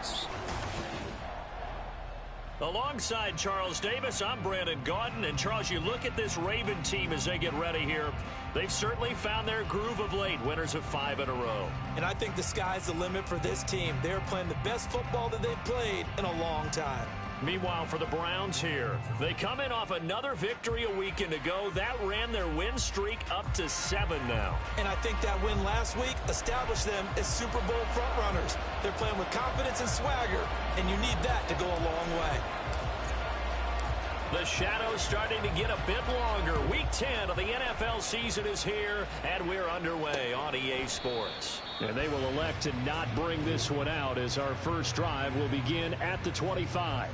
Sports. Alongside Charles Davis, I'm Brandon Gaudin. And Charles, you look at this Raven team as they get ready here. They've certainly found their groove of late, winners of 5 in a row. And I think the sky's the limit for this team. They're playing the best football that they've played in a long time. Meanwhile, for the Browns here, they come in off another victory a weekend ago. That ran their win streak up to 7 now. And I think that win last week established them as Super Bowl frontrunners. They're playing with confidence and swagger, and you need that to go a long way. The shadow's starting to get a bit longer. Week 10 of the NFL season is here, and we're underway on EA Sports. And they will elect to not bring this one out as our first drive will begin at the 25.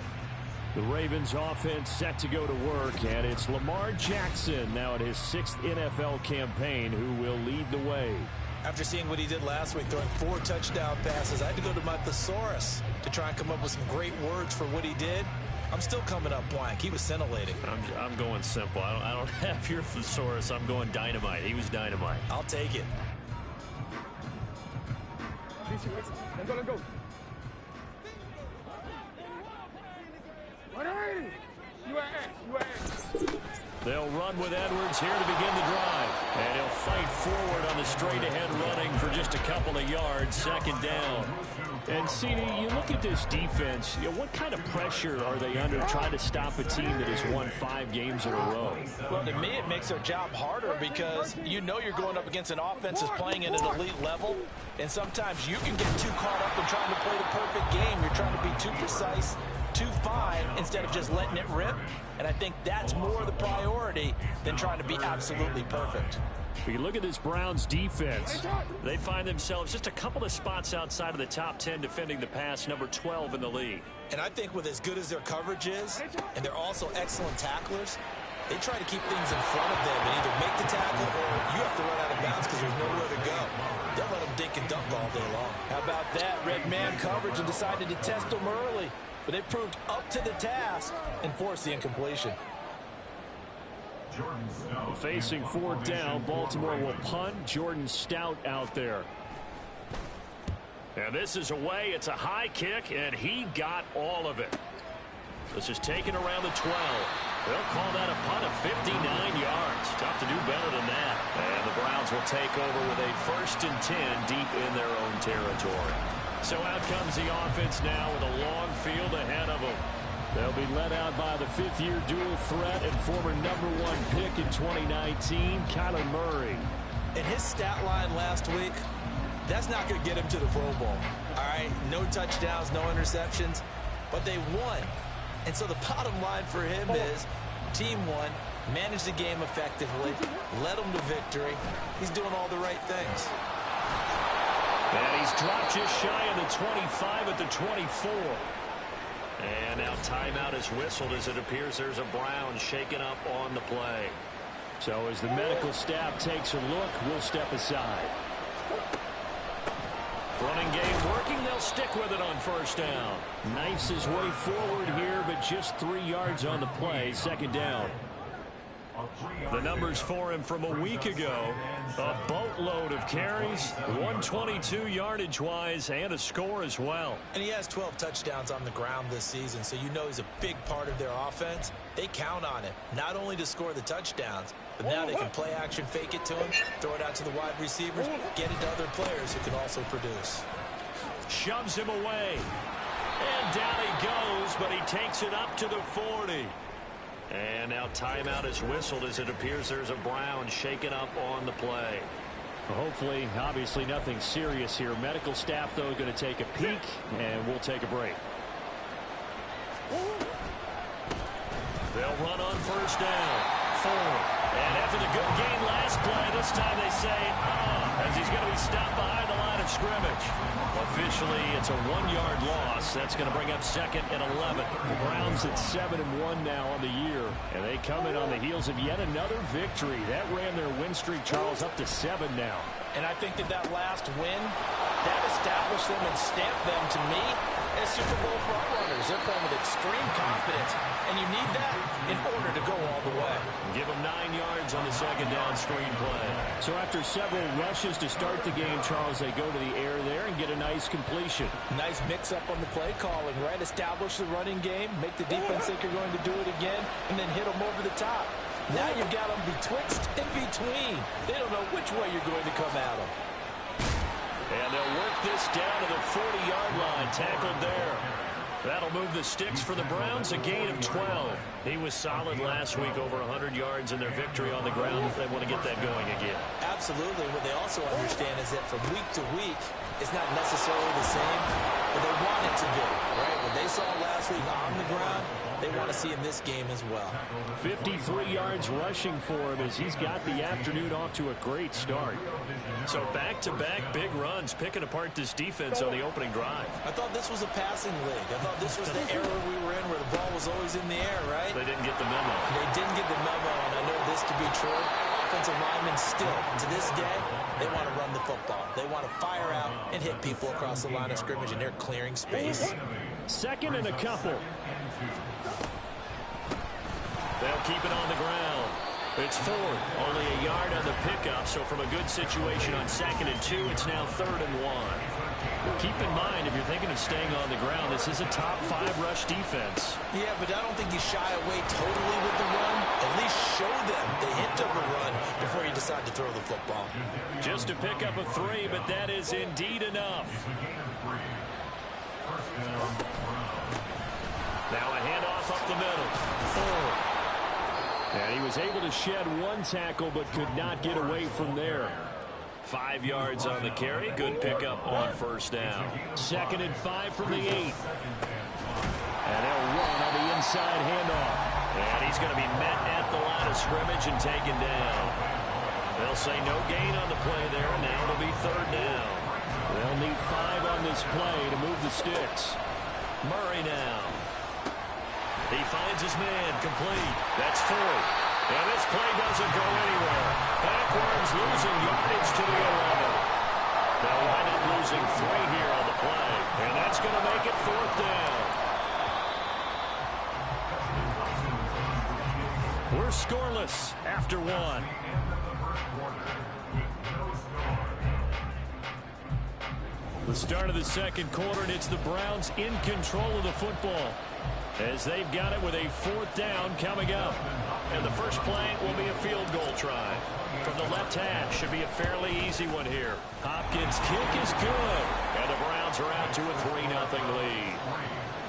The Ravens offense set to go to work, and it's Lamar Jackson now in his 6th NFL campaign who will lead the way. After seeing what he did last week, throwing 4 touchdown passes, I had to go to my thesaurus to try and come up with some great words for what he did. I'm still coming up blank. He was scintillating. I'm going simple. I don't have your thesaurus. I'm going dynamite. He was dynamite. I'll take it. Let's go. 180. UAX. They'll run with Edwards here to begin the drive. And he'll fight forward on the straight-ahead running for just a couple of yards. 2nd down. And, CD, you look at this defense, what kind of pressure are they under trying to stop a team that has won 5 games in a row? Well, to me, it makes their job harder because you know you're going up against an offense that's playing at an elite level, and sometimes you can get too caught up in trying to play the perfect game. You're trying to be too precise, too fine, instead of just letting it rip, and I think that's more the priority than trying to be absolutely perfect. If you look at this Browns defense, they find themselves just a couple of spots outside of the top 10 defending the pass, number 12 in the league. And I think with as good as their coverage is, and they're also excellent tacklers, they try to keep things in front of them and either make the tackle or you have to run out of bounds because there's nowhere to go. They'll let them dink and dunk all day long. How about that? Red man coverage and decided to test them early. But they proved up to the task and forced the incompletion. Facing 4th down, Baltimore will punt. Jordan Stout out there. And this is away. It's a high kick, and he got all of it. This is taken around the 12. They'll call that a punt of 59 yards. Tough to do better than that. And the Browns will take over with a 1st and 10 deep in their own territory. So out comes the offense now with a long field ahead of them. They'll be led out by the 5th-year dual threat and former #1 pick in 2019, Kyler Murray. And his stat line last week, that's not going to get him to the Pro Bowl. All right, no touchdowns, no interceptions, but they won. And so the bottom line for him is team won, managed the game effectively, led them to victory. He's doing all the right things. And he's dropped just shy of the 25 at the 24. And now timeout is whistled as it appears there's a Brown shaken up on the play. So as the medical staff takes a look, we'll step aside. Running game working. They'll stick with it on 1st down. Knifes his way forward here, but just 3 yards on the play. 2nd down. The numbers for him from a week ago, a boatload of carries, 122 yardage-wise, and a score as well. And he has 12 touchdowns on the ground this season, so you know he's a big part of their offense. They count on him, not only to score the touchdowns, but now they can play action, fake it to him, throw it out to the wide receivers, get it to other players who can also produce. Shoves him away. And down he goes, but he takes it up to the 40. And now timeout is whistled as it appears there's a Brown shaken up on the play. Hopefully, obviously nothing serious here. Medical staff, though, going to take a peek, and we'll take a break. They'll run on 1st down. 4. And after the good gain last play, this time they say, as he's going to be stopped behind the line of scrimmage. Officially, it's a 1-yard loss. That's going to bring up 2nd and 11. The Browns at 7-1 now on the year, and they come in on the heels of yet another victory. That ran their win streak, Charles, up to 7 now. And I think that last win, that established them and stamped them, to me, play as Super Bowl frontrunners. They're playing with extreme confidence, and you need that in order to go all the way. Give them 9 yards on the second down screen play. So after several rushes to start the game, Charles, they go to the air there and get a nice completion. Nice mix-up on the play calling, right? Establish the running game, make the defense think you're going to do it again, and then hit them over the top. Now you've got them betwixt and between. They don't know which way you're going to come at them. And they'll work this down to the 40-yard line. Tackled there. That'll move the sticks for the Browns, a gain of 12. He was solid last week, over 100 yards in their victory on the ground. They want to get that going again. Absolutely. What they also understand is that from week to week, it's not necessarily the same, but they want it to be, right? What they saw last week on the ground, they want to see in this game as well. 53 yards rushing for him as he's got the afternoon off to a great start. So back-to-back big runs, picking apart this defense on the opening drive. I thought this was a passing league. I thought this was the era we were in where the ball was always in the air, right? They didn't get the memo. They didn't get the memo, and I know this to be true. Offensive linemen still, to this day, they want to run the football. They want to fire out and hit people across the line of scrimmage, and they're clearing space. Second and a couple. They'll keep it on the ground. It's Ford, only a yard on the pickup, so from a good situation on 2nd and 2, it's now 3rd and 1. Keep in mind, if you're thinking of staying on the ground, this is a top 5 rush defense. Yeah, but I don't think you shy away totally with the run. At least show them the hint of a run before you decide to throw the football. Just a pickup of 3, but that is indeed enough. Now a handoff up the middle. Ford. And he was able to shed one tackle but could not get away from there. 5 yards on the carry. Good pickup on first down. 2nd and 5 from the 8. And they'll run on the inside handoff. And he's going to be met at the line of scrimmage and taken down. They'll say no gain on the play there. Now it'll be 3rd down. They'll need 5 on this play to move the sticks. Murray now. He finds his man, complete. That's Ford. And this play doesn't go anywhere. Backwards, losing yardage to the 11. They'll wind up losing 3 here on the play. And that's going to make it 4th down. We're scoreless after 1. The start of the second quarter, and it's the Browns in control of the football as they've got it with a 4th down coming up. And the first play will be a field goal try. From the left hash, should be a fairly easy one here. Hopkins' kick is good. And the Browns are out to a 3-0 lead.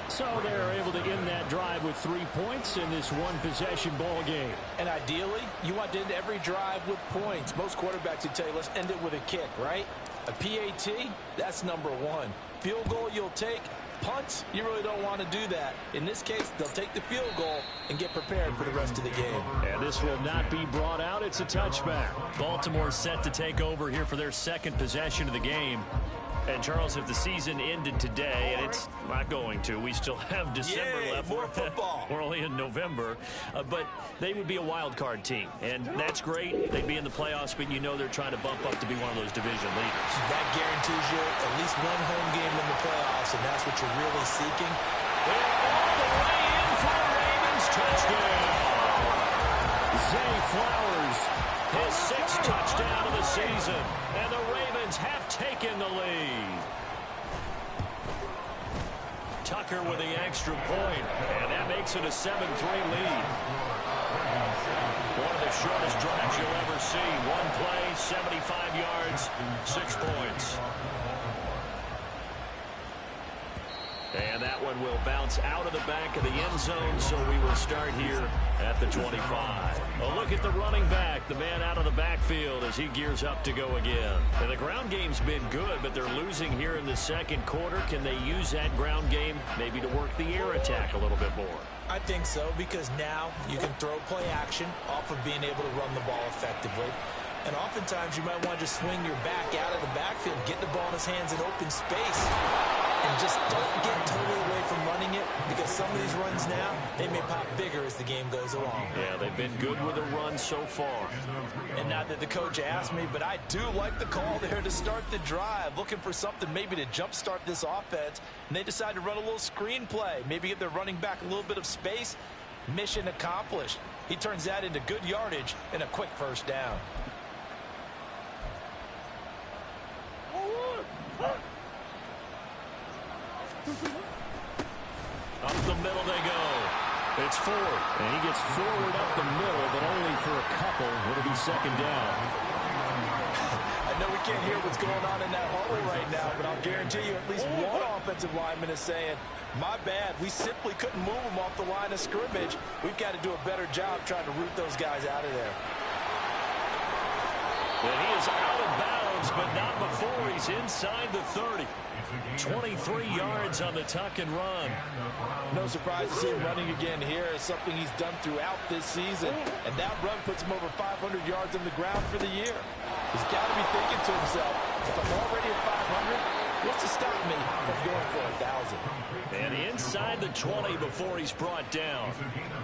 So they're able to end that drive with 3 points in this one-possession ball game. And ideally, you want to end every drive with points. Most quarterbacks would tell you, let's end it with a kick, right? A PAT, that's number 1. Field goal you'll take. Punts, you really don't want to do that. In this case, they'll take the field goal and get prepared for the rest of the game. And this will not be brought out. It's a touchback. Baltimore set to take over here for their 2nd possession of the game. And, Charles, if the season ended today, and it's not going to, we still have December left. More football. We're only in November. But they would be a wild card team. And that's great. They'd be in the playoffs, but you know they're trying to bump up to be one of those division leaders. That guarantees you at least one home game in the playoffs, and that's what you're really seeking. And all the way in for the Ravens. Touchdown. Zay Flowers. His 6th touchdown of the season. And the Ravens have taken the lead. Tucker with the extra point, and that makes it a 7-3 lead. One of the shortest drives you'll ever see. One play, 75 yards, 6 points. And that one will bounce out of the back of the end zone, so we will start here at the 25. A look at the running back, the man out of the backfield as he gears up to go again. And the ground game's been good, but they're losing here in the second quarter. Can they use that ground game maybe to work the air attack a little bit more? I think so, because now you can throw play action off of being able to run the ball effectively. And oftentimes you might want to just swing your back out of the backfield, get the ball in his hands in open space. and just don't get totally away from running it, because some of these runs now, they may pop bigger as the game goes along. Yeah, they've been good with the run so far. And not that the coach asked me, but I do like the call there to start the drive, looking for something maybe to jumpstart this offense, and they decide to run a little screen play, maybe give their running back a little bit of space. Mission accomplished. He turns that into good yardage and a quick first down. Up the middle they go. It's Ford. And he gets forward up the middle, but only for a couple. It'll be second down. I know we can't hear what's going on in that huddle right now, but I'll guarantee you at least one offensive lineman is saying, my bad, we simply couldn't move them off the line of scrimmage. We've got to do a better job trying to root those guys out of there. And he is out of bounds, but not before he's inside the 30. 23 yards on the tuck and run. No surprise to see him running again here. It's something he's done throughout this season. And that run puts him over 500 yards on the ground for the year. He's got to be thinking to himself, if I'm already at 500, what's to stop me from going for 1,000? And inside the 20 before he's brought down.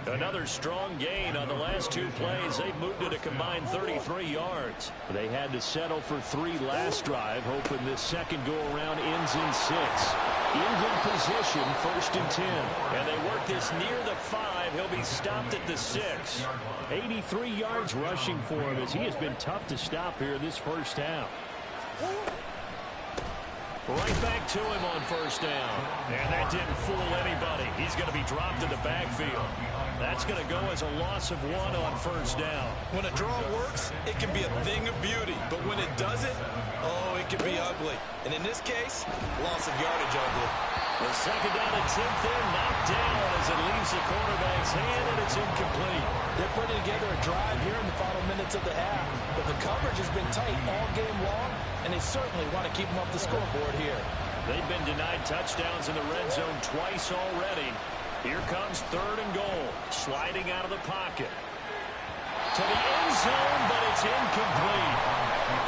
Another strong gain on the last two plays. They've moved it a combined 33 yards. They had to settle for 3 last drive, hoping this second go-around ends in 6. In good position, 1st and 10. And they work this near the 5. He'll be stopped at the 6. 83 yards rushing for him, as he has been tough to stop here in this first half. Right back to him on first down. And that didn't fool anybody. He's going to be dropped in the backfield. That's going to go as a loss of 1 on first down. When a draw works, it can be a thing of beauty. But when it doesn't, oh, it can be ugly. And in this case, loss of yardage ugly. The second down attempt there, knocked down as it leaves the quarterback's hand, and it's incomplete. They're putting together a drive here in the final minutes of the half. But the coverage has been tight all game long, and they certainly want to keep them up the scoreboard here. They've been denied touchdowns in the red zone twice already. Here comes 3rd and goal. Sliding out of the pocket. To the end zone, but it's incomplete.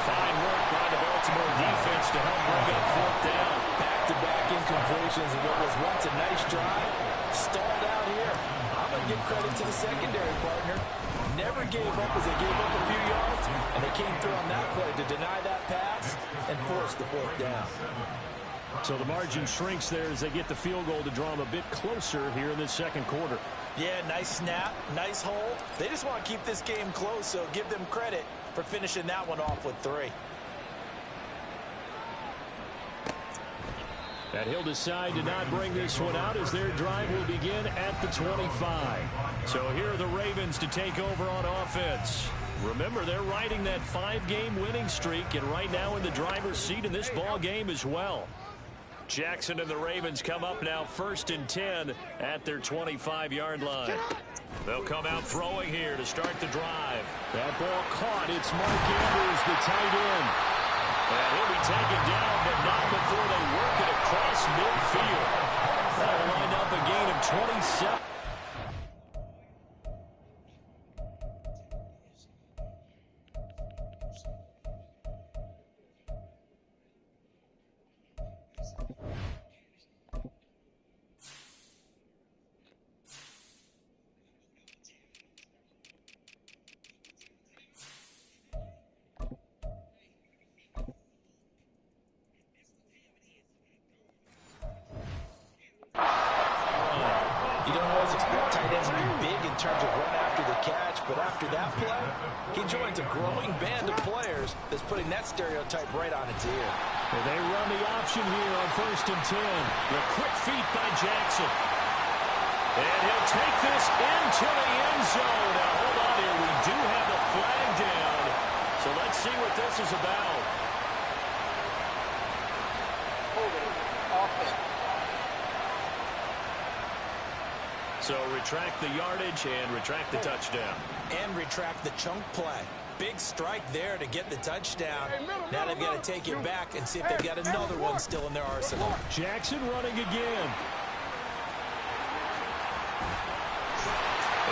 Fine work by the Baltimore defense to help bring up 4th down. Back-to-back incompletions of what was once a nice drive. Stalled out here. I'm going to give credit to the secondary partner. Never gave up as they gave up a few yards, and they came through on that play to deny that pass and force the 4th down. So the margin shrinks there as they get the field goal to draw them a bit closer here in this second quarter. Yeah, nice snap, nice hold. They just want to keep this game close, so give them credit for finishing that one off with 3. And he'll decide to not bring this one out as their drive will begin at the 25. So here are the Ravens to take over on offense. Remember, they're riding that 5-game winning streak, and right now in the driver's seat in this ball game as well. Jackson and the Ravens come up now 1st and 10 at their 25-yard line. They'll come out throwing here to start the drive. That ball caught. It's Mark Andrews, the tight end. And he'll be taken down, but not before they work it across midfield. That'll wind up a gain of 27. But after that play, he joins a growing band of players that's putting that stereotype right on its ear. Well, they run the option here on 1st and 10. The quick feet by Jackson. And he'll take this into the end zone. Now, hold on here. We do have a flag down. So let's see what this is about. So retract the yardage and retract the touchdown. And retract the chunk play. Big strike there to get the touchdown. Now they've got to take it back and see if they've got another one still in their arsenal. Jackson running again.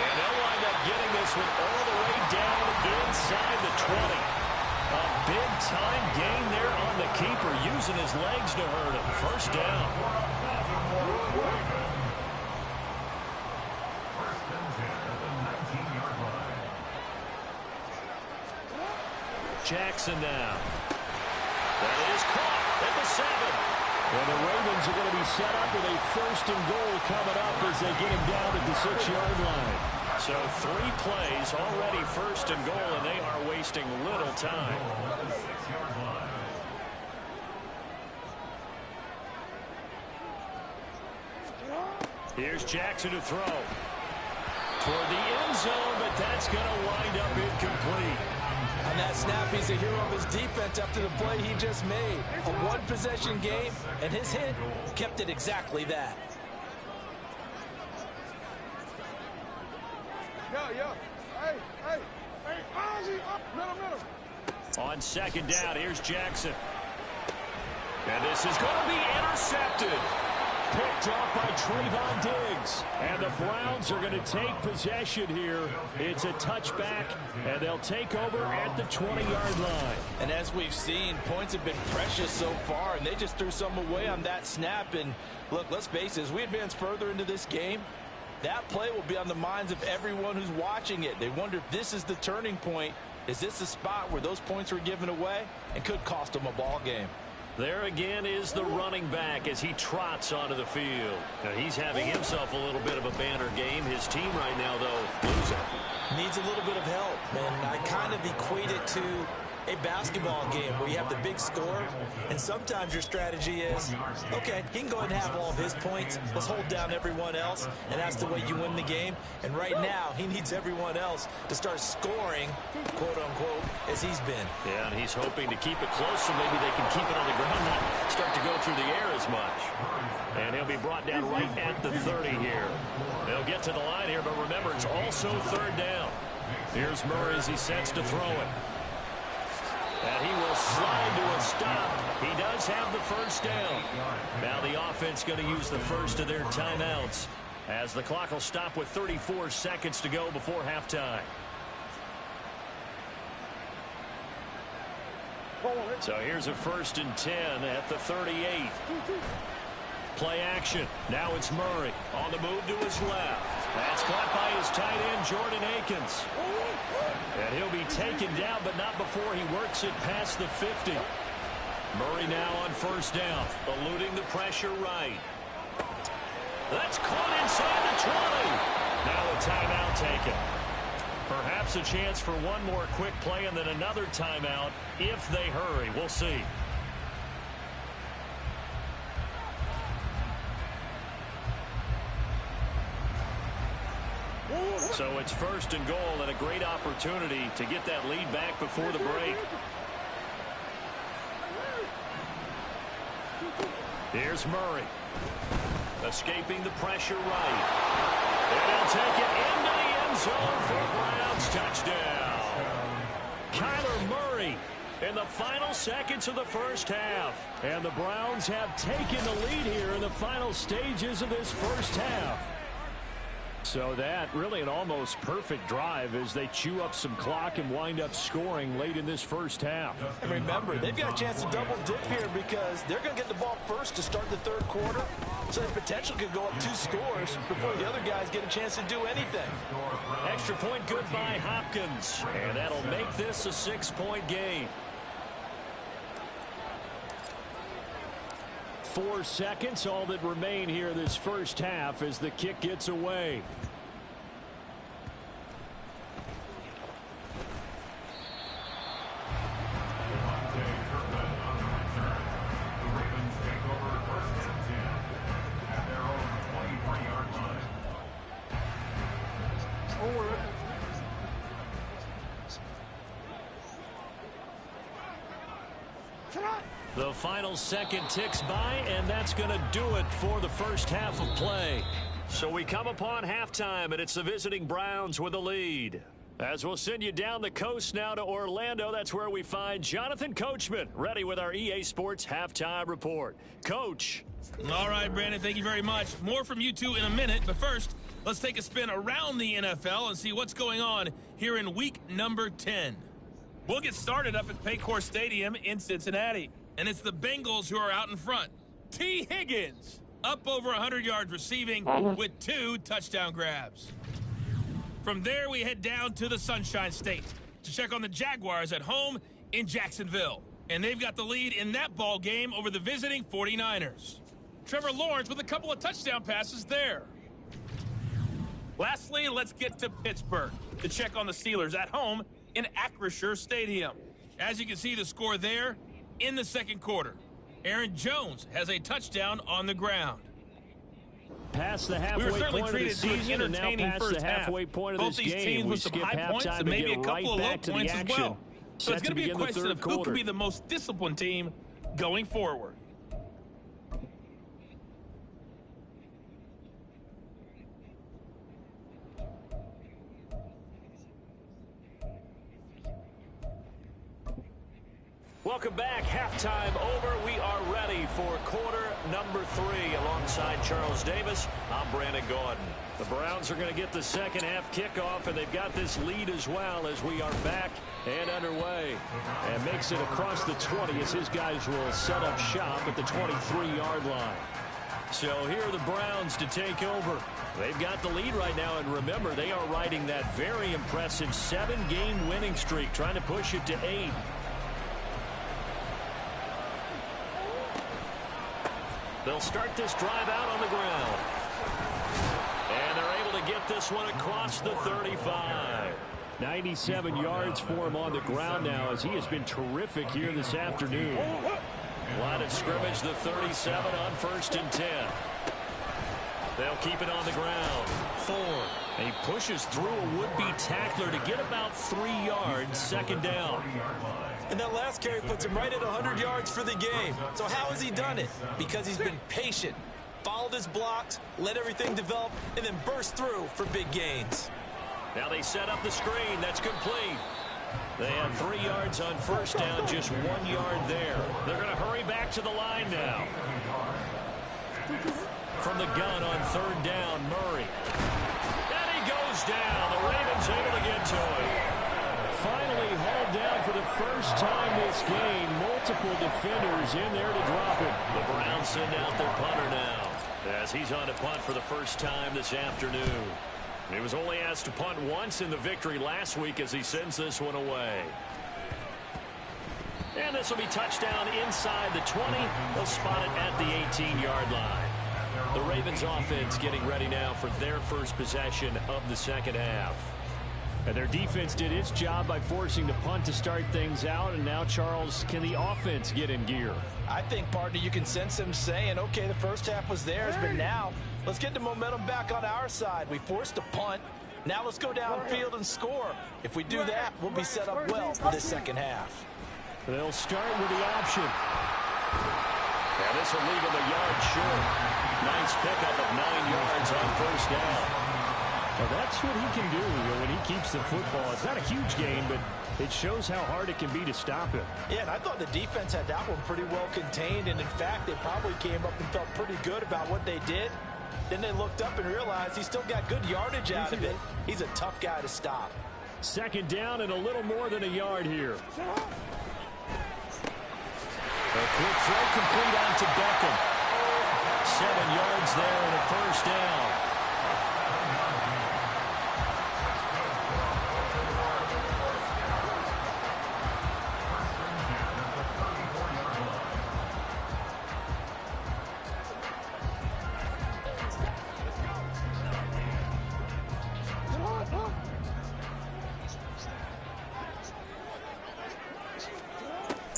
And they'll wind up getting this one all the way down inside the 20. A big-time gain there on the keeper, using his legs to hurt him. First down. Jackson now. That is caught at the 7. Well, the Ravens are going to be set up with a 1st and goal coming up as they get him down at the 6-yard line. So 3 plays already 1st and goal, and they are wasting little time. Here's Jackson to throw. Toward the end zone, but that's going to wind up incomplete. On that snap, he's a hero of his defense after the play he just made. A one-possession game, and his hit kept it exactly that. Yeah. Hey, Ozzie, up, middle. On 2nd down, here's Jackson. And this is going to be intercepted. Picked off by Trevon Diggs. And the Browns are going to take possession here. It's a touchback, and they'll take over at the 20-yard line. And as we've seen, points have been precious so far, and they just threw some away on that snap. And look, let's face it, as we advance further into this game, that play will be on the minds of everyone who's watching it. They wonder if this is the turning point. Is this the spot where those points were given away and could cost them a ball game? There again is the running back as he trots onto the field. Now he's having himself a little bit of a banner game. His team right now, though, losing. Needs a little bit of help, and I kind of equate it to a basketball game where you have the big score, and sometimes your strategy is, okay, he can go ahead and have all of his points. Let's hold down everyone else, and that's the way you win the game. And right now, he needs everyone else to start scoring, quote-unquote, as he's been. Yeah, and he's hoping to keep it close so maybe they can keep it on the ground, not start to go through the air as much. And he'll be brought down right at the 30 here. They'll get to the line here, but remember, it's also 3rd down. Here's Murray as he sets to throw it. And he will slide to a stop. He does have the 1st down. Now the offense going to use the first of their timeouts as the clock will stop with 34 seconds to go before halftime. So here's a 1st and 10 at the 38. Play action. Now it's Murray on the move to his left. That's caught by his tight end, Jordan Akins. And he'll be taken down, but not before he works it past the 50. Murray now on 1st down, eluding the pressure right. That's caught inside the 20. Now a timeout taken. Perhaps a chance for one more quick play and then another timeout if they hurry. We'll see. So it's 1st and goal and a great opportunity to get that lead back before the break. Here's Murray. Escaping the pressure right. And he'll take it into the end zone for a Browns touchdown. Kyler Murray in the final seconds of the 1st half. And the Browns have taken the lead here in the final stages of this 1st half. So that really an almost perfect drive as they chew up some clock and wind up scoring late in this 1st half. And remember, they've got a chance to double dip here because they're going to get the ball first to start the 3rd quarter. So the potential could go up 2 scores before the other guys get a chance to do anything. Extra point good by Hopkins. And that'll make this a 6-point game. 4 seconds, all that remain here this 1st half as the kick gets away. The final second ticks by, and that's going to do it for the 1st half of play. So we come upon halftime, and it's the visiting Browns with a lead. As we'll send you down the coast now to Orlando, that's where we find Jonathan Coachman, ready with our EA Sports Halftime Report. Coach. All right, Brandon, thank you very much. More from you two in a minute, but first, let's take a spin around the NFL and see what's going on here in week number 10. We'll get started up at Paycor Stadium in Cincinnati. And it's the Bengals who are out in front. T. Higgins, up over 100 yards receiving with 2 touchdown grabs. From there, we head down to the Sunshine State to check on the Jaguars at home in Jacksonville. And they've got the lead in that ball game over the visiting 49ers. Trevor Lawrence with a couple of touchdown passes there. Lastly, let's get to Pittsburgh to check on the Steelers at home in Acrisure Stadium. As you can see the score there in the second quarter. Aaron Jones has a touchdown on the ground. Past the halfway point of the season and now past the halfway point of this game. We skip halftime and maybe a couple of low points as well. So it's going to be a question of who could be the most disciplined team going forward. Welcome back. Halftime over. We are ready for quarter number 3. Alongside Charles Davis, I'm Brandon Gaudin. The Browns are going to get the second half kickoff, and they've got this lead as well as we are back and underway. And makes it across the 20 as his guys will set up shop at the 23-yard line. So here are the Browns to take over. They've got the lead right now, and remember, they are riding that very impressive 7-game winning streak, trying to push it to 8. They'll start this drive out on the ground. And they're able to get this one across the 35. 97 yards for him on the ground now as he has been terrific here this afternoon. Line of scrimmage, the 37 on 1st and 10. They'll keep it on the ground. 4. And he pushes through a would-be tackler to get about 3 yards, second down. And that last carry puts him right at 100 yards for the game. So how has he done it? Because he's been patient, followed his blocks, let everything develop, and then burst through for big gains. Now they set up the screen. That's complete. They have 3 yards on 1st down, just 1 yard there. They're going to hurry back to the line now. From the gun on 3rd down, Murray. And he goes down. The Ravens able to get to him. Finally hauled down for the first time this game. Multiple defenders in there to drop him. The Browns send out their punter now as he's on to punt for the first time this afternoon. He was only asked to punt once in the victory last week as he sends this one away. And this will be touchdown inside the 20. They'll spot it at the 18-yard line. The Ravens offense getting ready now for their first possession of the second half. And their defense did its job by forcing the punt to start things out. And now, Charles, can the offense get in gear? I think, partner, you can sense him saying, okay, the first half was theirs, but now let's get the momentum back on our side. We forced a punt. Now let's go downfield and score. If we do that, we'll be set up well for this second half. They'll start with the option. And this will leave him a yard short. Nice pickup of 9 yards on 1st down. Well, that's what he can do when he keeps the football. It's not a huge gain, but it shows how hard it can be to stop him. Yeah, and I thought the defense had that one pretty well contained, and in fact, they probably came up and felt pretty good about what they did. Then they looked up and realized he still got good yardage out of it. He's a tough guy to stop. 2nd down and a little more than a yard here. A quick throw complete on to Beckham. 7 yards there and a 1st down.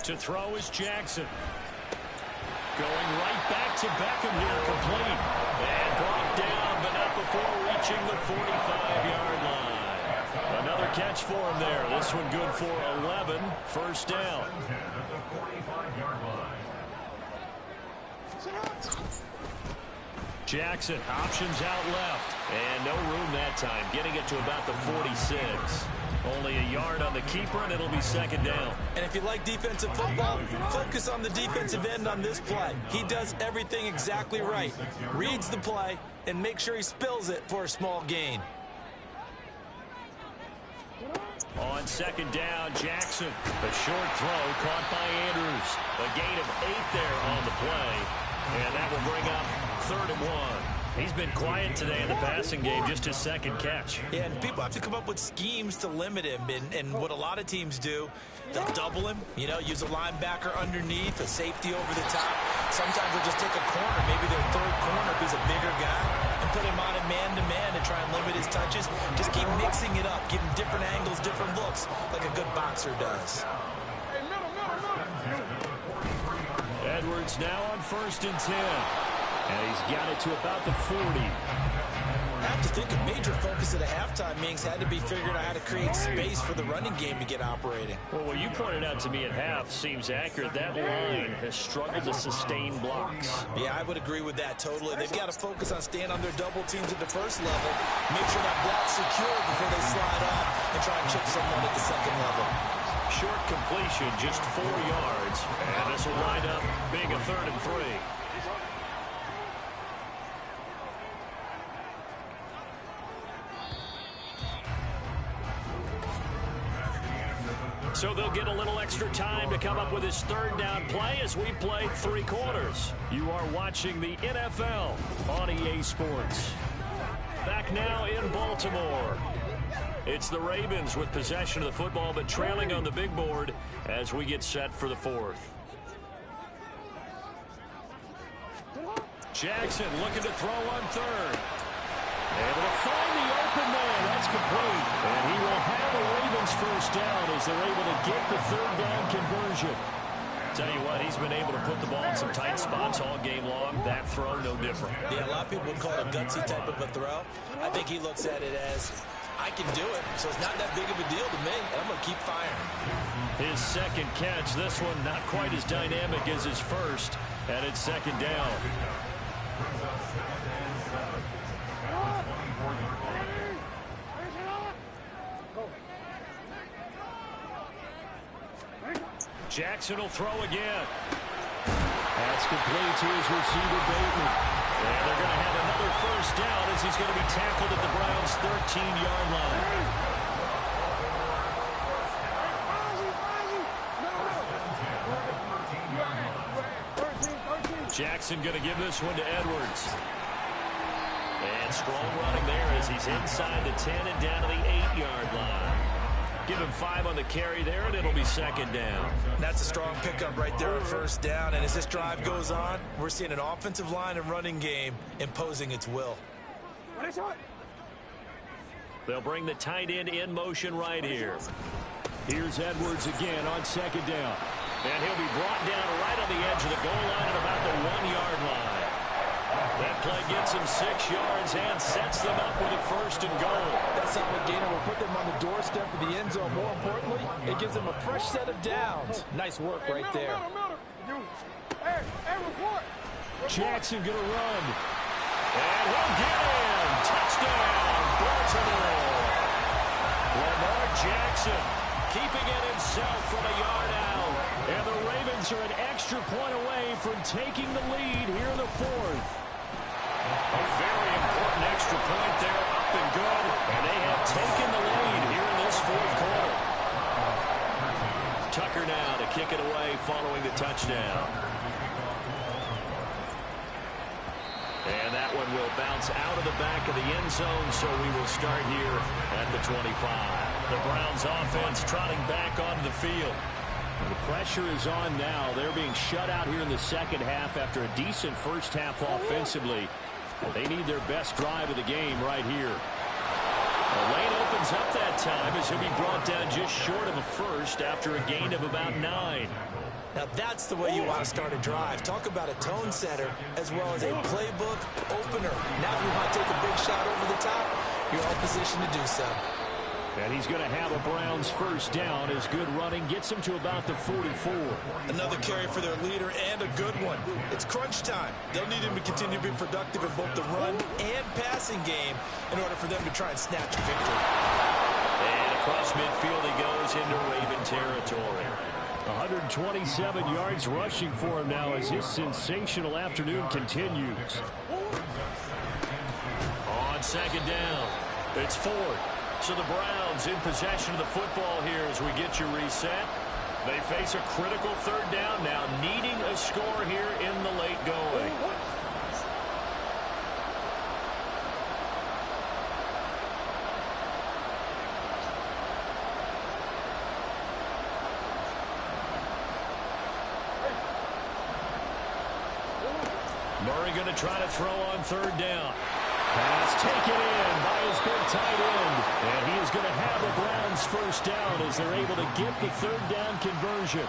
To throw is Jackson. Going right back to Beckham here, complete. And brought down, but not before reaching the 45-yard line. Another catch for him there. This one good for 11, 1st down. Jackson options out left. And no room that time, getting it to about the 46. Only a yard on the keeper, and it'll be 2nd down. And if you like defensive football, focus on the defensive end on this play. He does everything exactly right. Reads the play and makes sure he spills it for a small gain. On second down, Jackson. A short throw caught by Andrews. A gain of 8 there on the play. And that will bring up 3rd and 1. He's been quiet today in the passing game, just his second catch. Yeah, and people have to come up with schemes to limit him. And what a lot of teams do, they'll double him, use a linebacker underneath, a safety over the top. Sometimes they'll just take a corner, maybe their 3rd corner if he's a bigger guy, and put him on a man-to-man to try and limit his touches. Just keep mixing it up, give him different angles, different looks, like a good boxer does. Edwards now on 1st and 10. And he's got it to about the 40. I have to think a major focus at a halftime means had to be figuring out how to create space for the running game to get operating. Well, what you pointed out to me at half seems accurate. That line has struggled to sustain blocks. Yeah, I would agree with that totally. They've got to focus on staying on their double teams at the first level, make sure that block's secure before they slide off and try and chip someone at the second level. Short completion, just 4 yards. And this will wind up being a 3rd and 3. So they'll get a little extra time to come up with his 3rd down play as we played 3 quarters. You are watching the NFL on EA Sports. Back now in Baltimore. It's the Ravens with possession of the football, but trailing on the big board as we get set for the 4th. Jackson looking to throw on 3rd. Able to find the open man. That's complete. And he will have a Ravens 1st down as they're able to get the 3rd down conversion. Tell you what, he's been able to put the ball in some tight spots all game long. That throw, no different. Yeah, a lot of people would call it a gutsy type of a throw. I think he looks at it as, I can do it, so it's not that big of a deal to me, and I'm going to keep firing. His 2nd catch, this one not quite as dynamic as his 1st, and it's 2nd down. Jackson will throw again. That's complete to his receiver, Bateman. And they're going to have another 1st down as he's going to be tackled at the Browns' 13-yard line. Jackson going to give this one to Edwards. And strong running there as he's inside the 10 and down to the 8-yard line. Give him 5 on the carry there, and it'll be 2nd down. That's a strong pickup right there on 1st down. And as this drive goes on, we're seeing an offensive line and running game imposing its will. They'll bring the tight end in motion right here. Here's Edwards again on 2nd down. And he'll be brought down right on the edge of the goal line at about the 1-yard line. That play gets him 6 yards and sets them up with a 1st and goal. That's not what Gainer will put them on the doorstep of the end zone. More importantly, it gives them a fresh set of downs. Nice work right there. Jackson going to run. And he'll get in. Touchdown, Baltimore. Lamar Jackson keeping it himself from a yard out. And the Ravens are an extra point away from taking the lead here in the 4th. A very important extra point there, up and good. And they have taken the lead here in this 4th quarter. Tucker now to kick it away following the touchdown. And that one will bounce out of the back of the end zone, so we will start here at the 25. The Browns offense trotting back onto the field. The pressure is on now. They're being shut out here in the 2nd half after a decent 1st half offensively. They need their best drive of the game right here. The lane opens up that time as he'll be brought down just short of a 1st after a gain of about 9. Now that's the way you want to start a drive. Talk about a tone setter as well as a playbook opener. Now if you want to take a big shot over the top, you're all positioned to do so. And he's going to have a Browns 1st down as good running gets him to about the 44. Another carry for their leader and a good one. It's crunch time. They'll need him to continue to be productive in both the run and passing game in order for them to try and snatch a victory. And across midfield he goes into Raven territory. 127 yards rushing for him now as his sensational afternoon continues. On 2nd down, it's Ford. So the Browns in possession of the football here as we get you reset. They face a critical third down now, needing a score here in the late going. Murray going to try to throw on third down. Pass taken in by his big tight end. And he is going to have the Browns first down as they're able to get the third down conversion.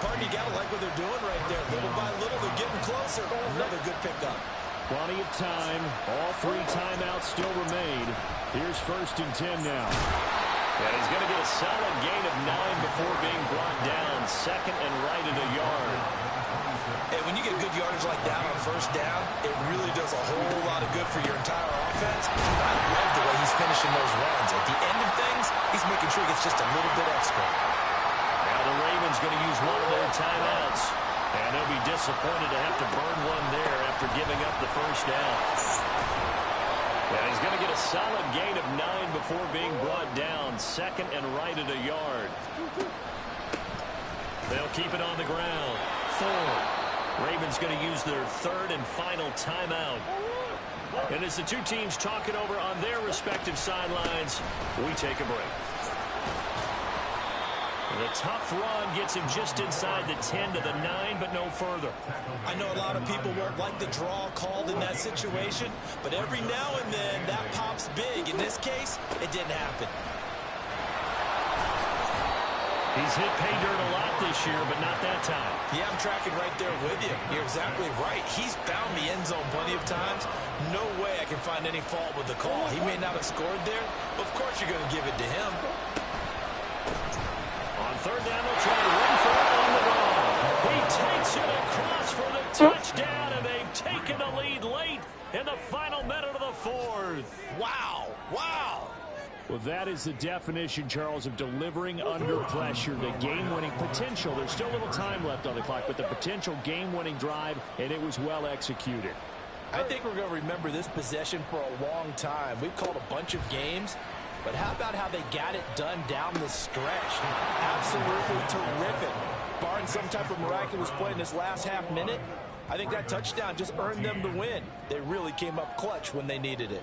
Pardon, you got to like what they're doing right there. Little by little, they're getting closer. Another good pickup. Plenty of time. All 3 timeouts still remain. Here's 1st and 10 now. And he's going to get a solid gain of 9 before being brought down. 2nd and right at a yard. And when you get good yardage like that on first down, it really does a whole lot of good for your entire offense. I love the way he's finishing those runs. At the end of things, he's making sure he gets just a little bit extra. Now the Ravens going to use one of their timeouts. And they'll be disappointed to have to burn one there after giving up the first down. And he's going to get a solid gain of 9 before being brought down. 2nd and right at a yard. They'll keep it on the ground. 4. Ravens going to use their 3rd and final timeout. And as the two teams talk it over on their respective sidelines, we take a break. The tough run gets him just inside the 10 to the 9, but no further. I know a lot of people won't like the draw called in that situation, but every now and then that pops big. In this case, it didn't happen. He's hit pay dirt a lot this year, but not that time. Yeah, I'm tracking right there with you. You're exactly right. He's found the end zone plenty of times. No way I can find any fault with the call. He may not have scored there, but of course you're going to give it to him. On third down, they'll try to run for it on the ball. He takes it across for the touchdown, and they've taken the lead late in the final minute of the 4th. Wow. Wow. Well, that is the definition, Charles, of delivering under pressure. The game-winning potential. There's still a little time left on the clock, but the potential game-winning drive, and it was well executed. I think we're going to remember this possession for a long time. We've called a bunch of games, but how about how they got it done down the stretch? Absolutely terrific. Barring some type of miraculous play in this last half minute, I think that touchdown just earned them the win. They really came up clutch when they needed it.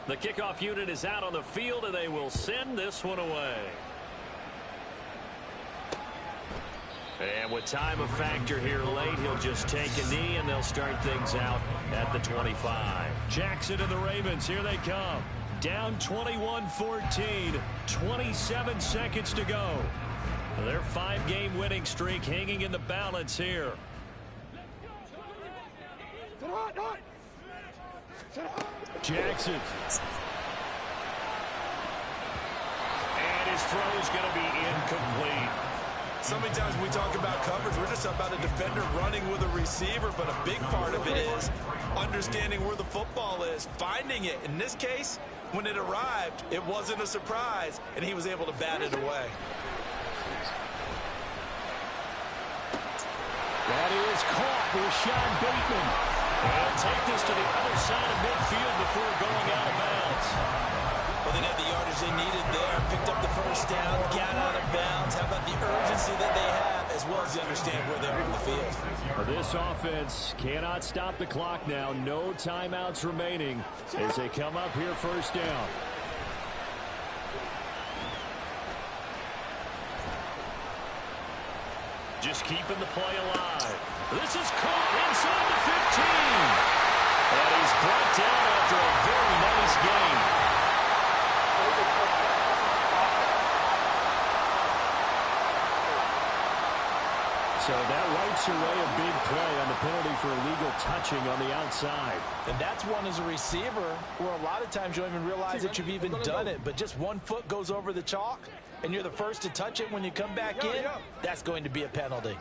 The kickoff unit is out on the field, and they will send this one away. And with time a factor here late, he'll just take a knee, and they'll start things out at the 25. Jackson and the Ravens, here they come. Down 21-14, 27 seconds to go. Their 5-game winning streak hanging in the balance here. Jackson. And his throw is going to be incomplete. So many times when we talk about coverage, we're just about a defender running with a receiver, but a big part of it is understanding where the football is, finding it. In this case, when it arrived, it wasn't a surprise, and he was able to bat it away. That is caught with Sean Bateman. They'll take this to the other side of midfield before going out of bounds. Well, they had the yardage they needed there, picked up the first down, got out of bounds. How about the urgency that they have, as well as they understand where they are on the field? This offense cannot stop the clock now. No timeouts remaining as they come up here first down. Just keeping the play alive. This is caught inside the 15. And he's brought down after a very nice game. So that wipes away a big play on the penalty for illegal touching on the outside. And that's one as a receiver where a lot of times you don't even realize that you've even done it, but just one foot goes over the chalk and you're the first to touch it when you come back in, that's going to be a penalty.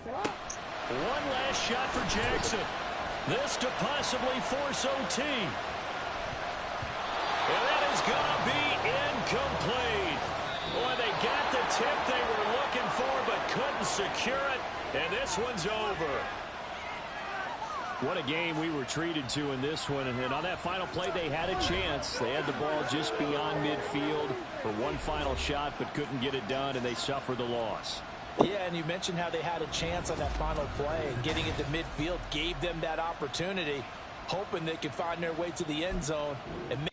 One last shot for Jackson. This to possibly force OT. And that is going to be incomplete. Boy, they got the tip they were looking for but couldn't secure it, and this one's over. What a game we were treated to in this one. And on that final play, they had a chance. They had the ball just beyond midfield for one final shot, but couldn't get it done, and they suffered the loss. Yeah, and you mentioned how they had a chance on that final play, and getting into midfield gave them that opportunity, hoping they could find their way to the end zone and make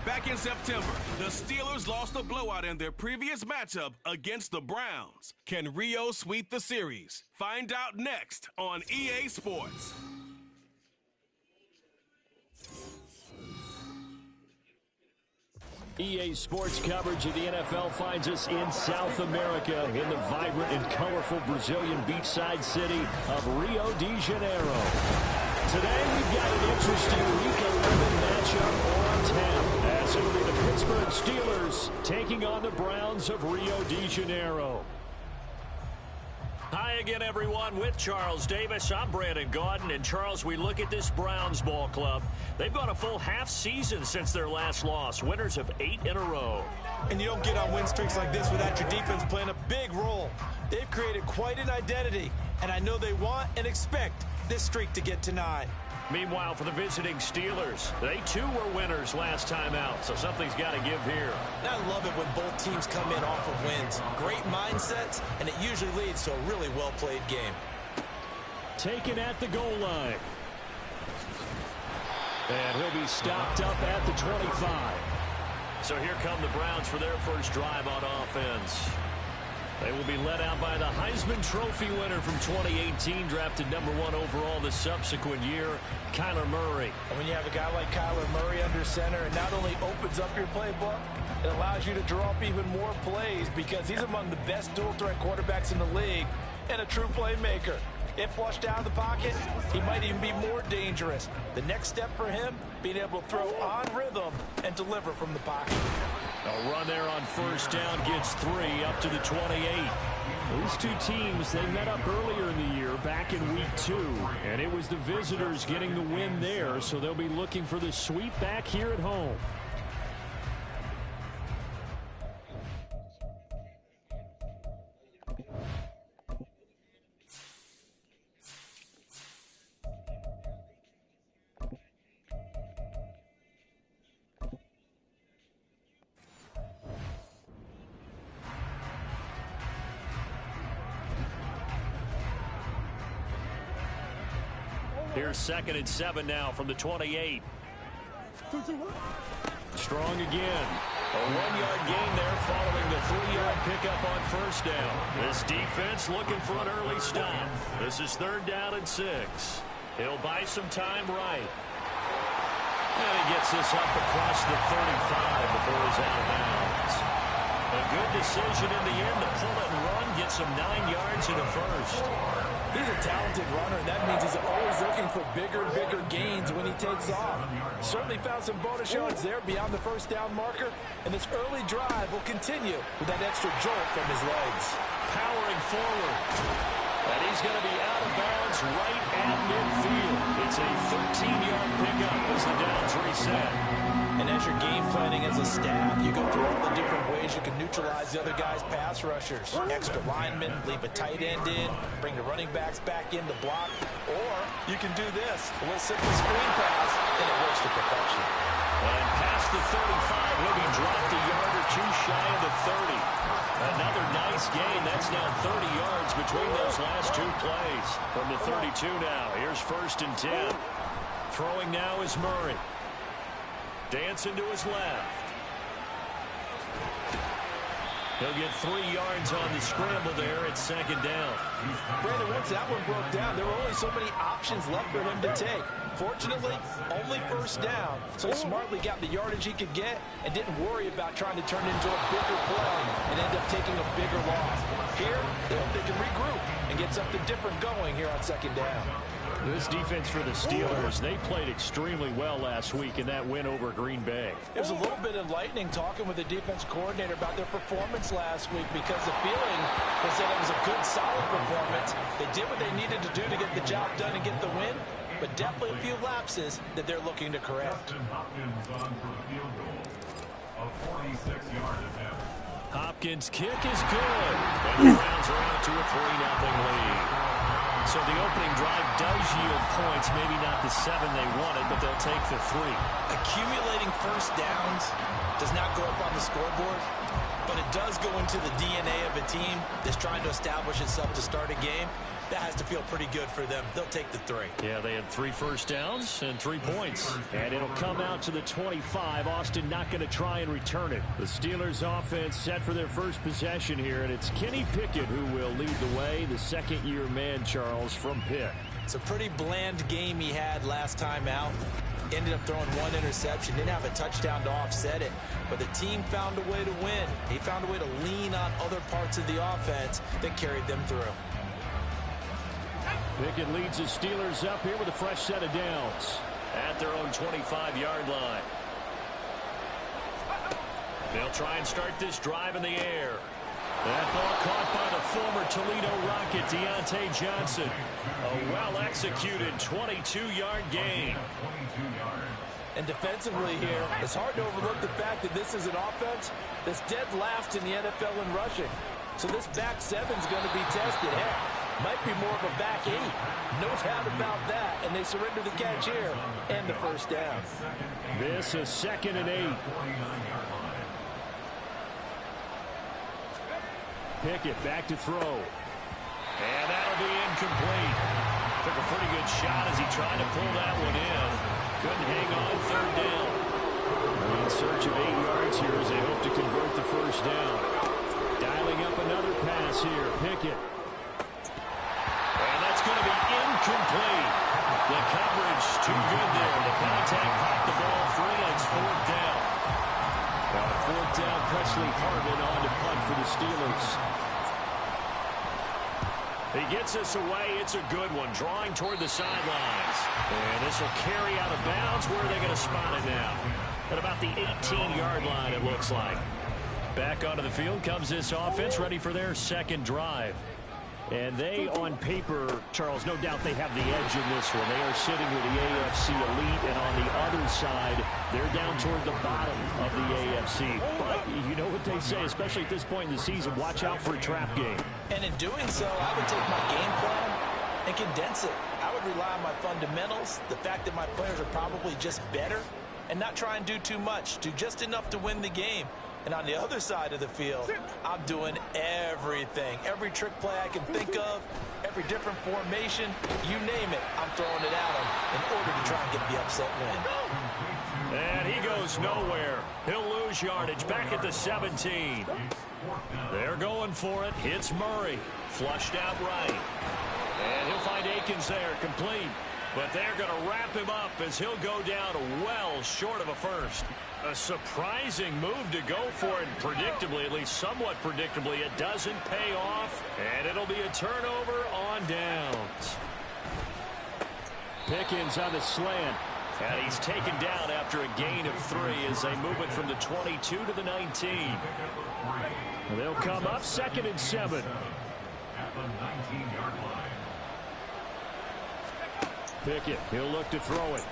Back in September, the Steelers lost a blowout in their previous matchup against the Browns. Can Rio sweep the series? Find out next on EA Sports. EA Sports coverage of the NFL finds us in South America in the vibrant and colorful Brazilian beachside city of Rio de Janeiro. Today we've got an interesting Week 11 matchup on tap, as it'll be the Pittsburgh Steelers taking on the Browns of Rio de Janeiro. Hi again, everyone. With Charles Davis, I'm Brandon Gaudin. And, Charles, we look at this Browns ball club. They've gone a full half season since their last loss, winners of 8 in a row. And you don't get on win streaks like this without your defense playing a big role. They've created quite an identity, and I know they want and expect this streak to get to 9. Meanwhile, for the visiting Steelers, they too were winners last time out, so something's got to give here. I love it when both teams come in off of wins. Great mindsets, and it usually leads to a really well-played game. Taken at the goal line. And he'll be stopped up at the 25. So here come the Browns for their first drive on offense. They will be led out by the Heisman Trophy winner from 2018, drafted #1 overall the subsequent year, Kyler Murray. And when you have a guy like Kyler Murray under center, it not only opens up your playbook, it allows you to draw up even more plays because he's among the best dual-threat quarterbacks in the league and a true playmaker. If flushed out of the pocket, he might even be more dangerous. The next step for him, being able to throw on rhythm and deliver from the pocket. A run there on first down gets 3 up to the 28. These two teams, they met up earlier in the year back in week 2, and it was the visitors getting the win there, so they'll be looking for the sweep back here at home. Here's 2nd and 7 now from the 28. Strong again. A 1-yard gain there following the 3-yard pickup on first down. This defense looking for an early stop. This is 3rd down and 6. He'll buy some time right. And he gets this up across the 35 before he's out of bounds. A good decision in the end to pull it and run, get some 9 yards and a first. He's a talented runner. That means he's always looking for bigger and bigger gains when he takes off. Certainly found some bonus yards there beyond the first down marker, and this early drive will continue with that extra jolt from his legs. Powering forward. And he's going to be out of bounds right at midfield. It's a 13-yard pickup as the downs reset. And as you're game planning as a staff, you go through all the different ways you can neutralize the other guy's pass rushers. Extra linemen, leave a tight end in, bring the running backs back in to block. Or you can do this, a little simple screen pass, and it works to perfection. And past the 35, he'll be dropped a yard or two shy of the 30. Another nice gain. That's now 30 yards between those last two plays. From the 32 now. Here's 1st and 10. Throwing now is Murray. Dancing to his left. He'll get 3 yards on the scramble there at 2nd down. Brandon, once that one broke down, there were only so many options left for him to take. Fortunately, only 1st down, so he smartly got the yardage he could get and didn't worry about trying to turn it into a bigger play and end up taking a bigger loss. Here, they hope they can regroup and get something different going here on 2nd down. This defense for the Steelers, they played extremely well last week in that win over Green Bay. It was a little bit enlightening talking with the defense coordinator about their performance last week because the feeling was that it was a good, solid performance. They did what they needed to do to get the job done and get the win, but definitely a few lapses that they're looking to correct. Hopkins' kick is good. And the Browns are out to a 3-0 lead. So the opening drive does yield points, maybe not the 7 they wanted, but they'll take the 3. Accumulating 1st downs does not go up on the scoreboard, but it does go into the DNA of a team that's trying to establish itself to start a game. That has to feel pretty good for them. They'll take the 3. Yeah, they had 3 first downs and 3 points. And it'll come out to the 25. Austin not going to try and return it. The Steelers offense set for their first possession here, and it's Kenny Pickett who will lead the way, the second-year man, Charles, from Pitt. It's a pretty bland game he had last time out. Ended up throwing 1 interception. Didn't have a touchdown to offset it, but the team found a way to win. He found a way to lean on other parts of the offense that carried them through. Pickett leads the Steelers up here with a fresh set of downs at their own 25-yard line. They'll try and start this drive in the air. That ball caught by the former Toledo Rocket, Deontay Johnson. A well-executed 22-yard gain. And defensively here, it's hard to overlook the fact that this is an offense that's dead last in the NFL in rushing. So this back 7's going to be tested. Heck, might be more of a back 8. No doubt about that. And they surrender the catch here and the 1st down. This is 2nd and 8. Pickett back to throw. And that'll be incomplete. Took a pretty good shot as he tried to pull that one in. Couldn't hang on 3rd down. In search of 8 yards here as they hope to convert the 1st down. Dialing up another pass here. Pickett. And that's going to be incomplete. The coverage too good there. The contact popped the ball free, and it's 4th down. On 4th down, Presley Harvin on to punt for the Steelers. He gets us away. It's a good one. Drawing toward the sidelines. And this will carry out of bounds. Where are they going to spot it now? At about the 18-yard line, it looks like. Back onto the field comes this offense, ready for their 2nd drive. And they, on paper, Charles, no doubt they have the edge in this one. They are sitting with the AFC elite, and on the other side, they're down toward the bottom of the AFC. But you know what they say, especially at this point in the season, watch out for a trap game. And in doing so, I would take my game plan and condense it. I would rely on my fundamentals, the fact that my players are probably just better, and not try and do too much, do just enough to win the game. And on the other side of the field, I'm doing everything. Every trick play I can think of, every different formation, you name it, I'm throwing it at him in order to try and get the upset win. And he goes nowhere. He'll lose yardage back at the 17. They're going for it. Hits Murray. Flushed out right. And he'll find Akins there, complete. But they're going to wrap him up as he'll go down well short of a first. A surprising move to go for it, predictably, at least somewhat predictably. It doesn't pay off, and it'll be a turnover on downs. Pickens on the slant, and he's taken down after a gain of 3 as they move it from the 22 to the 19. They'll come up 2nd and 7. At the 19-yard line. Pickett, he'll look to throw it.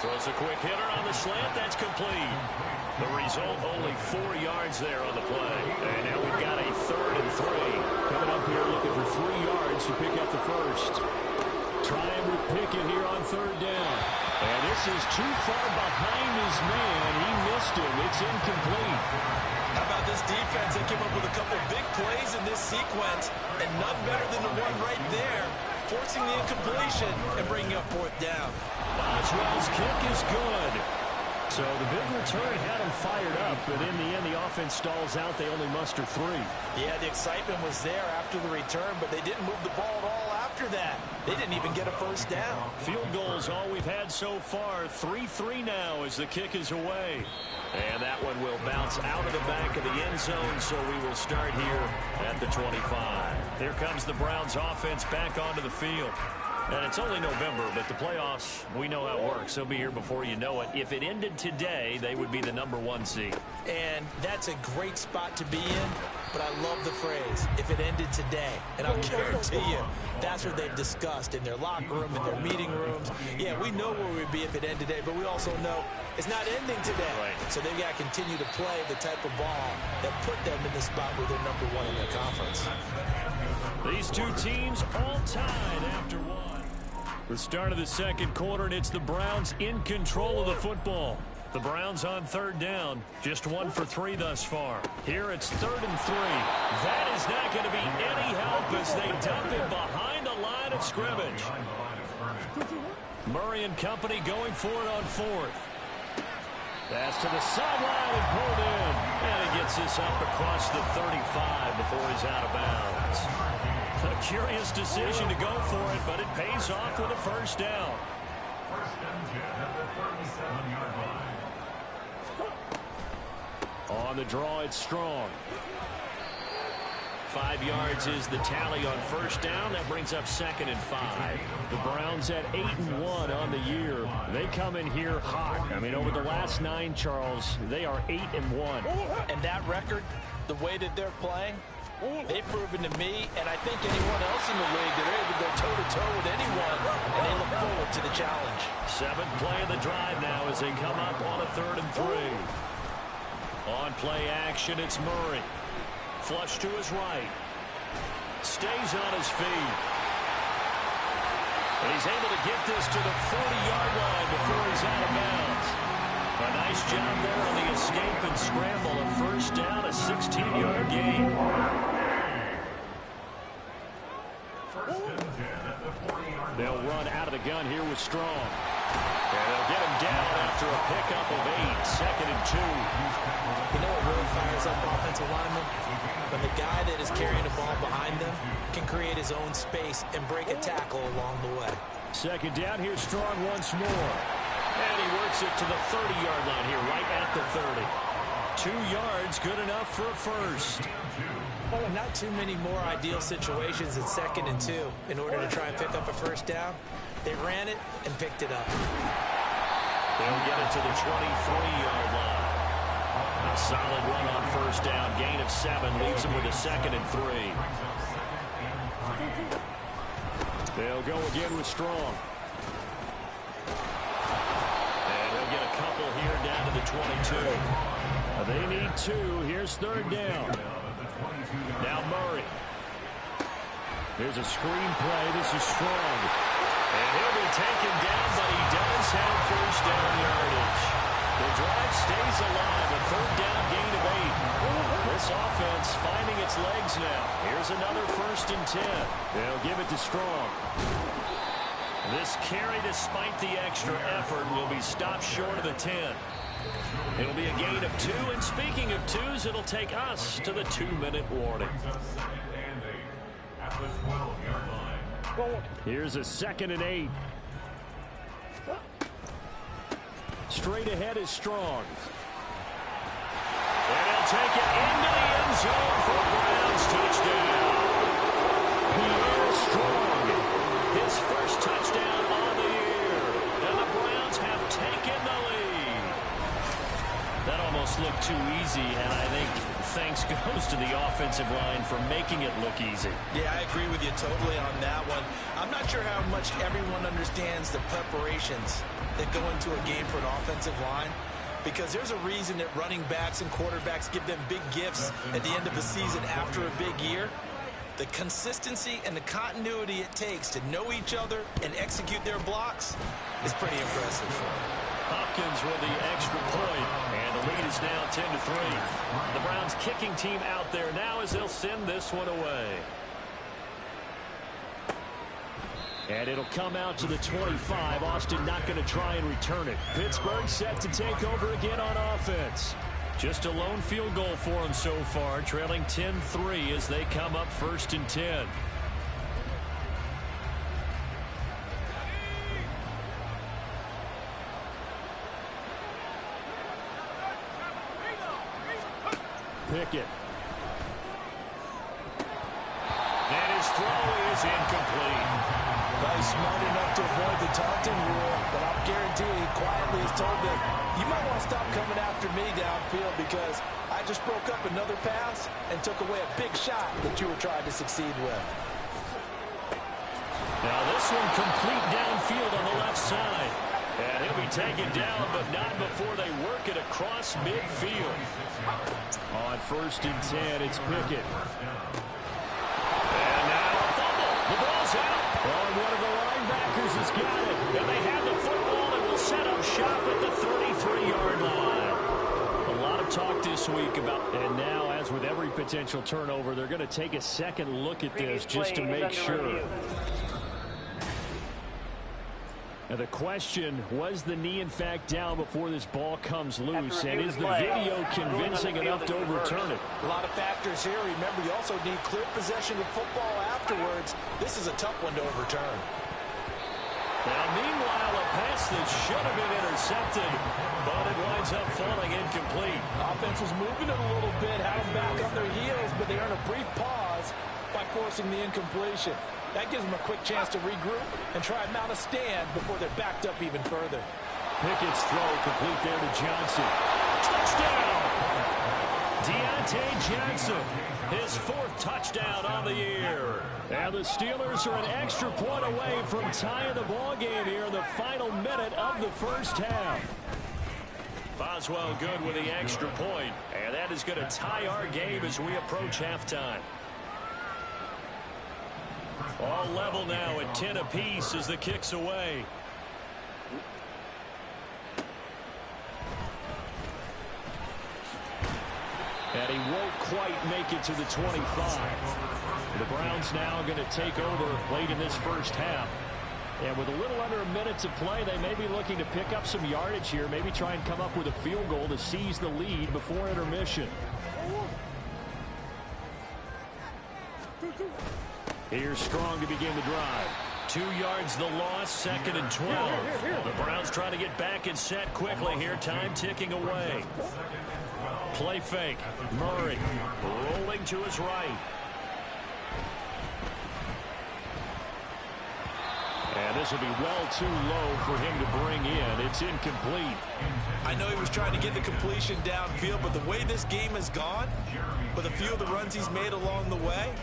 Throws a quick hitter on the slant. That's complete. The result, only 4 yards there on the play. And now we've got a 3rd and 3. Coming up here looking for 3 yards to pick up the first. Try and Pickett here on third down. And this is too far behind his man. He missed him. It's incomplete. How about this defense? They came up with a couple big plays in this sequence, and none better than the one right there, forcing the incompletion and bringing up fourth down. Boswell's kick is good. So the big return had him fired up, but in the end, the offense stalls out. They only muster 3. Yeah, the excitement was there after the return, but they didn't move the ball at all after that. They didn't even get a first down. Field goals all we've had so far. 3-3 now as the kick is away. And that one will bounce out of the back of the end zone, so we will start here at the 25. Here comes the Browns offense back onto the field. And it's only November, but the playoffs, we know how it works. They'll be here before you know it. If it ended today, they would be the #1 seed. And that's a great spot to be in, but I love the phrase, if it ended today. And I'll guarantee you, that's what they've discussed in their locker room, in their meeting rooms. Yeah, we know where we'd be if it ended today, but we also know it's not ending today. Right. So they've got to continue to play the type of ball that put them in the spot where they're #1 in their conference. These two teams all tied after 1. The start of the second quarter, and it's the Browns in control of the football. The Browns on third down, just 1 for 3 thus far. Here it's 3rd and 3. That is not going to be any help as they dump it behind the line of scrimmage. Murray and company going for it on 4th. Pass to the sideline and pulled in. And he gets this up across the 35 before he's out of bounds. A curious decision to go for it, but it pays off with a first down. On the draw, it's Strong. 5 yards is the tally on first down. That brings up 2nd and 5. The Browns at 8-1 on the year. They come in here hot. I mean, over the last 9, Charles, they are 8-1. And that record, the way that they're playing, they've proven to me, and I think anyone else in the league, that they're able to go toe-to-toe with anyone, and they look forward to the challenge. 7th play of the drive now as they come up on a 3rd and 3. On play action, it's Murray. Flush to his right. Stays on his feet. And he's able to get this to the 40-yard line before he's out of bounds. A nice job there on the escape and scramble. A first down, a 16-yard gain. They'll run out of the gun here with Strong. And they'll get him down after a pickup of 8. 2nd and 2. You know what really fires up offensive linemen? When the guy that is carrying the ball behind them can create his own space and break a tackle along the way. 2nd down, here's Strong once more. And he works it to the 30-yard line here, right at the 30. 2 yards, good enough for a first. Oh, not too many more ideal situations in 2nd and 2 in order to try and pick up a first down. They ran it and picked it up. They'll get it to the 23-yard line. A solid run on first down. Gain of 7 leaves them with a 2nd and 3. They'll go again with Strong. And he'll get a couple here down to the 22. They need 2. Here's 3rd down. Now Murray. Here's a screen play. This is Strong. And he'll be taken down, but he does have first down yardage. The drive stays alive. A 3rd down gain of 8. This offense finding its legs now. Here's another 1st and 10. They'll give it to Strong. This carry, despite the extra effort, will be stopped short of the 10. It'll be a gain of 2, and speaking of 2s, it'll take us to the 2-minute warning. Here's a 2nd and 8. Straight ahead is Strong. And he'll take it into the end zone for a Browns touchdown. Pierre Strong, his first touchdown on the year. And the Browns have taken the lead. That almost looked too easy, and I think thanks goes to the offensive line for making it look easy. Yeah, I agree with you totally on that one. I'm not sure how much everyone understands the preparations that go into a game for an offensive line, because there's a reason that running backs and quarterbacks give them big gifts at the end of the season after a big year. The consistency and the continuity it takes to know each other and execute their blocks is pretty impressive. Hopkins with the extra point, and the lead is now 10-3. The Browns kicking team out there now as they'll send this one away. And it'll come out to the 25. Austin not going to try and return it. Pittsburgh set to take over again on offense. Just a lone field goal for them so far, trailing 10-3 as they come up 1st and 10. Pickett. And his throw is incomplete. He's smart enough to avoid the taunting rule, but I'm guaranteeing he quietly has told them, you might want to stop coming after me downfield because I just broke up another pass and took away a big shot that you were trying to succeed with. Now this one complete downfield on the left side. And he'll be taken down, but not before they work it across midfield. On 1st and 10, it's Pickett. And now a fumble. The ball's out. Oh, one of the linebackers has got it. And they have the football and will set up shop at the 33-yard line. A lot of talk this week about, and now, as with every potential turnover, they're going to take a second look at this just to make sure. Now the question, was the knee in fact down before this ball comes loose, and is the video convincing enough to overturn it? A lot of factors here. Remember, you also need clear possession of football afterwards. This is a tough one to overturn. Now meanwhile, a pass that should have been intercepted, but it winds up falling incomplete. Offense was moving it a little bit, had them back on their heels, but they earn a brief pause by forcing the incompletion. That gives them a quick chance to regroup and try and mount a stand before they're backed up even further. Pickett's throw complete there to Johnson. Touchdown! Deontay Johnson, his 4th touchdown on the year. And the Steelers are an extra point away from tying the ball game here in the final minute of the first half. Boswell good with the extra point, and that is going to tie our game as we approach halftime. All level now at 10 apiece as the kick's away. And he won't quite make it to the 25. The Browns now going to take over late in this first half. And with a little under a minute to play, they may be looking to pick up some yardage here, maybe try and come up with a field goal to seize the lead before intermission. Here's Strong to begin the drive. 2 yards the loss, 2nd and 12. The Browns trying to get back and set quickly here. Time ticking away. Play fake. Murray rolling to his right. And this will be well too low for him to bring in. It's incomplete. I know he was trying to get the completion downfield, but the way this game has gone, with a few of the runs he's made along the way,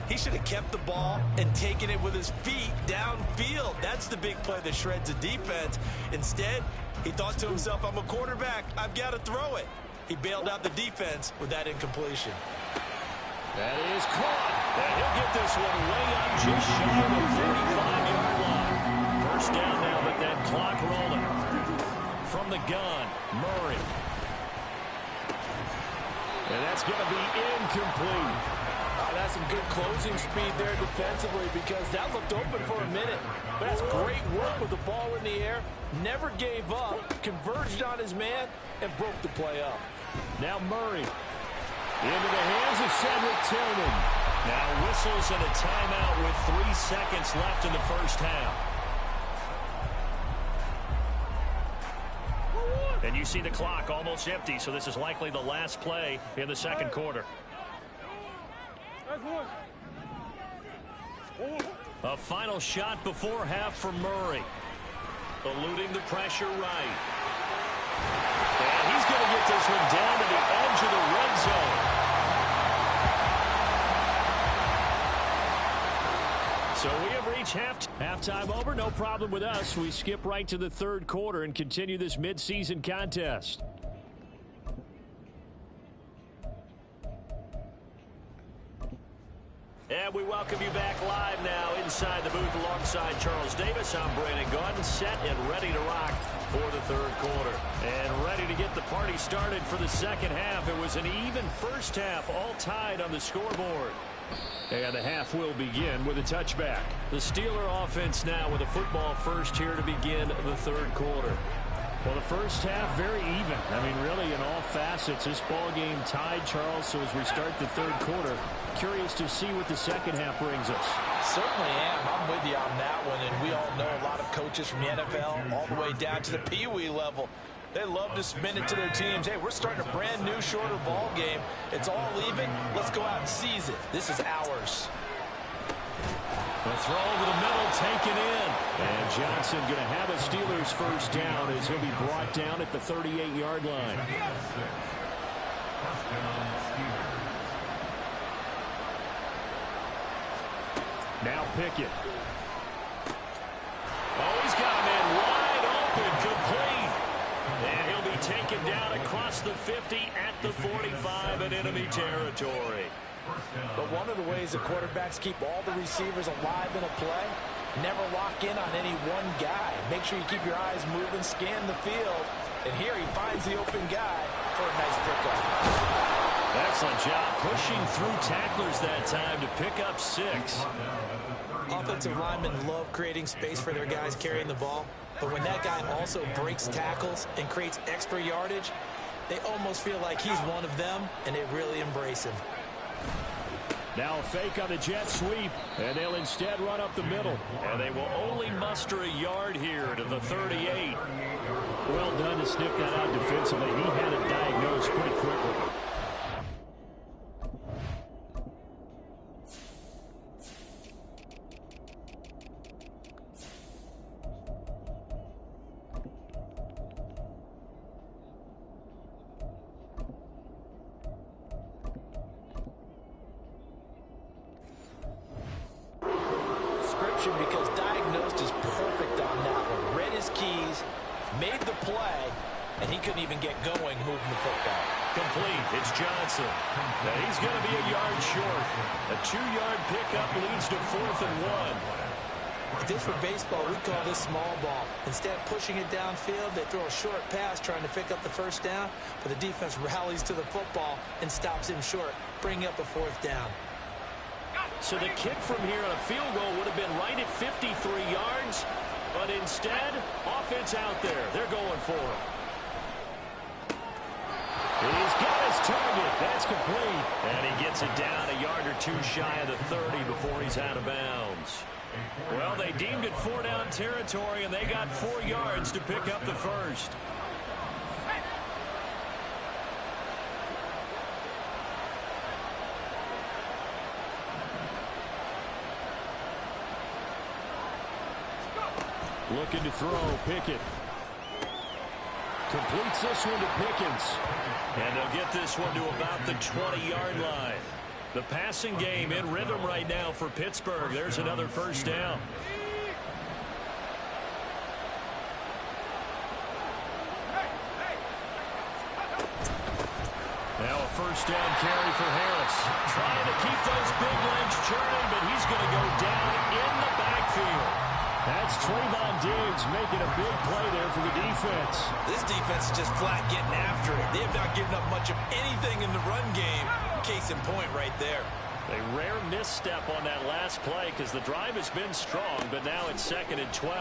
he should have kept the ball and taken it with his feet downfield. That's the big play that shreds a defense. Instead, he thought to himself, I'm a quarterback, I've got to throw it. He bailed out the defense with that incompletion. That is caught. And he'll get this one way up just shy of the 45-yard line. First down now, but that clock rolling. From the gun, Murray. And that's going to be incomplete. That's some good closing speed there defensively because that looked open for a minute. But that's great work with the ball in the air. Never gave up, converged on his man, and broke the play up. Now Murray into the hands of Cedric Tillman. Now whistles and a timeout with 3 seconds left in the first half. And you see the clock almost empty, so this is likely the last play in the second quarter. A final shot before half for Murray. Eluding the pressure right. And he's going to get this one down to the edge of the red zone. So we have reached halftime over. No problem with us. We skip right to the third quarter and continue this midseason contest. And we welcome you back live now inside the booth alongside Charles Davis. I'm Brandon Gaudin, set and ready to rock for the third quarter. And ready to get the party started for the second half. It was an even first half, all tied on the scoreboard. And the half will begin with a touchback. The Steeler offense now with a football first here to begin the third quarter. Well, the first half, very even. I mean, really, in all facets, this ball game tied, Charles. So as we start the third quarter, curious to see what the second half brings us. Certainly am. I'm with you on that one. And we all know a lot of coaches from the NFL all the way down to the Pee Wee level. They love to spin it to their teams. Hey, we're starting a brand new, shorter ball game. It's all even. Let's go out and seize it. This is ours. The throw over the middle, taken in. And Johnson going to have a Steelers first down as he'll be brought down at the 38-yard line. Now Pickett. Oh, he's got him in wide open, complete. And he'll be taken down across the 50 at the 45 in enemy territory. But one of the ways the quarterbacks keep all the receivers alive in a play, never lock in on any one guy. Make sure you keep your eyes moving, scan the field. And here he finds the open guy for a nice pickup. Excellent job pushing through tacklers that time to pick up 6. Offensive linemen love creating space for their guys carrying the ball. But when that guy also breaks tackles and creates extra yardage, they almost feel like he's one of them, and they really embrace him. Now a fake on the jet sweep, and they'll instead run up the middle. And they will only muster a yard here to the 38. Well done to sniff that out defensively. He had it diagnosed pretty quickly. Because diagnosed is perfect on that one. Read his keys, made the play, and he couldn't even get going moving the football. Complete. It's Johnson. Now he's going to be a yard short. A 2-yard pickup leads to 4th and 1. If this were baseball, we'd call this small ball. Instead of pushing it downfield, they throw a short pass trying to pick up the first down, but the defense rallies to the football and stops him short, bringing up a 4th down. So the kick from here on a field goal would have been right at 53 yards, but instead, offense out there. They're going for it. He's got his target. That's complete. And he gets it down a yard or 2 shy of the 30 before he's out of bounds. Well, they deemed it 4-down territory, and they got 4 yards to pick up the first. Looking to throw, Pickett. Completes this one to Pickens. And they'll get this one to about the 20-yard line. The passing game in rhythm right now for Pittsburgh. There's another first down. Now a first down carry for Harris. Trying to keep those big legs churning, but he's going to go down in the backfield. That's Trayvon Diggs making a big play there for the defense. This defense is just flat getting after it. They have not given up much of anything in the run game. Case in point right there. A rare misstep on that last play because the drive has been strong, but now it's 2nd and 12.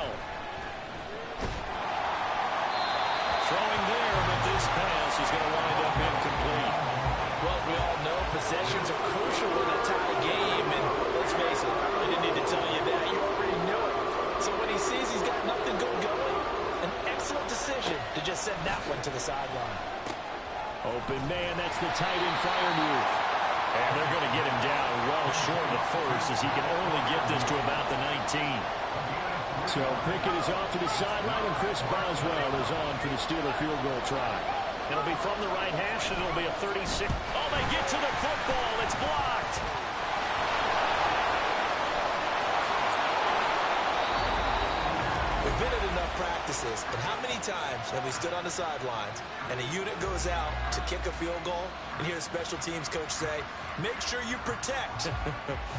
Throwing there, but this pass is going to wind up incomplete. Well, we all know possessions are crucial in a tie game, and let's face it, I really didn't need to tell you that. You already knew it. So when he sees he's got nothing good going, an excellent decision to just send that one to the sideline. Open man, that's the tight end fire move. And they're going to get him down well short of the first as he can only get this to about the 19. So Pickett is off to the sideline, and Chris Boswell is on for the Steeler field goal try. It'll be from the right hash, and it'll be a 36. Oh, they get to the football. It's blocked. We've been at enough practices, and how many times have we stood on the sidelines and a unit goes out to kick a field goal and hear the special teams coach say, make sure you protect.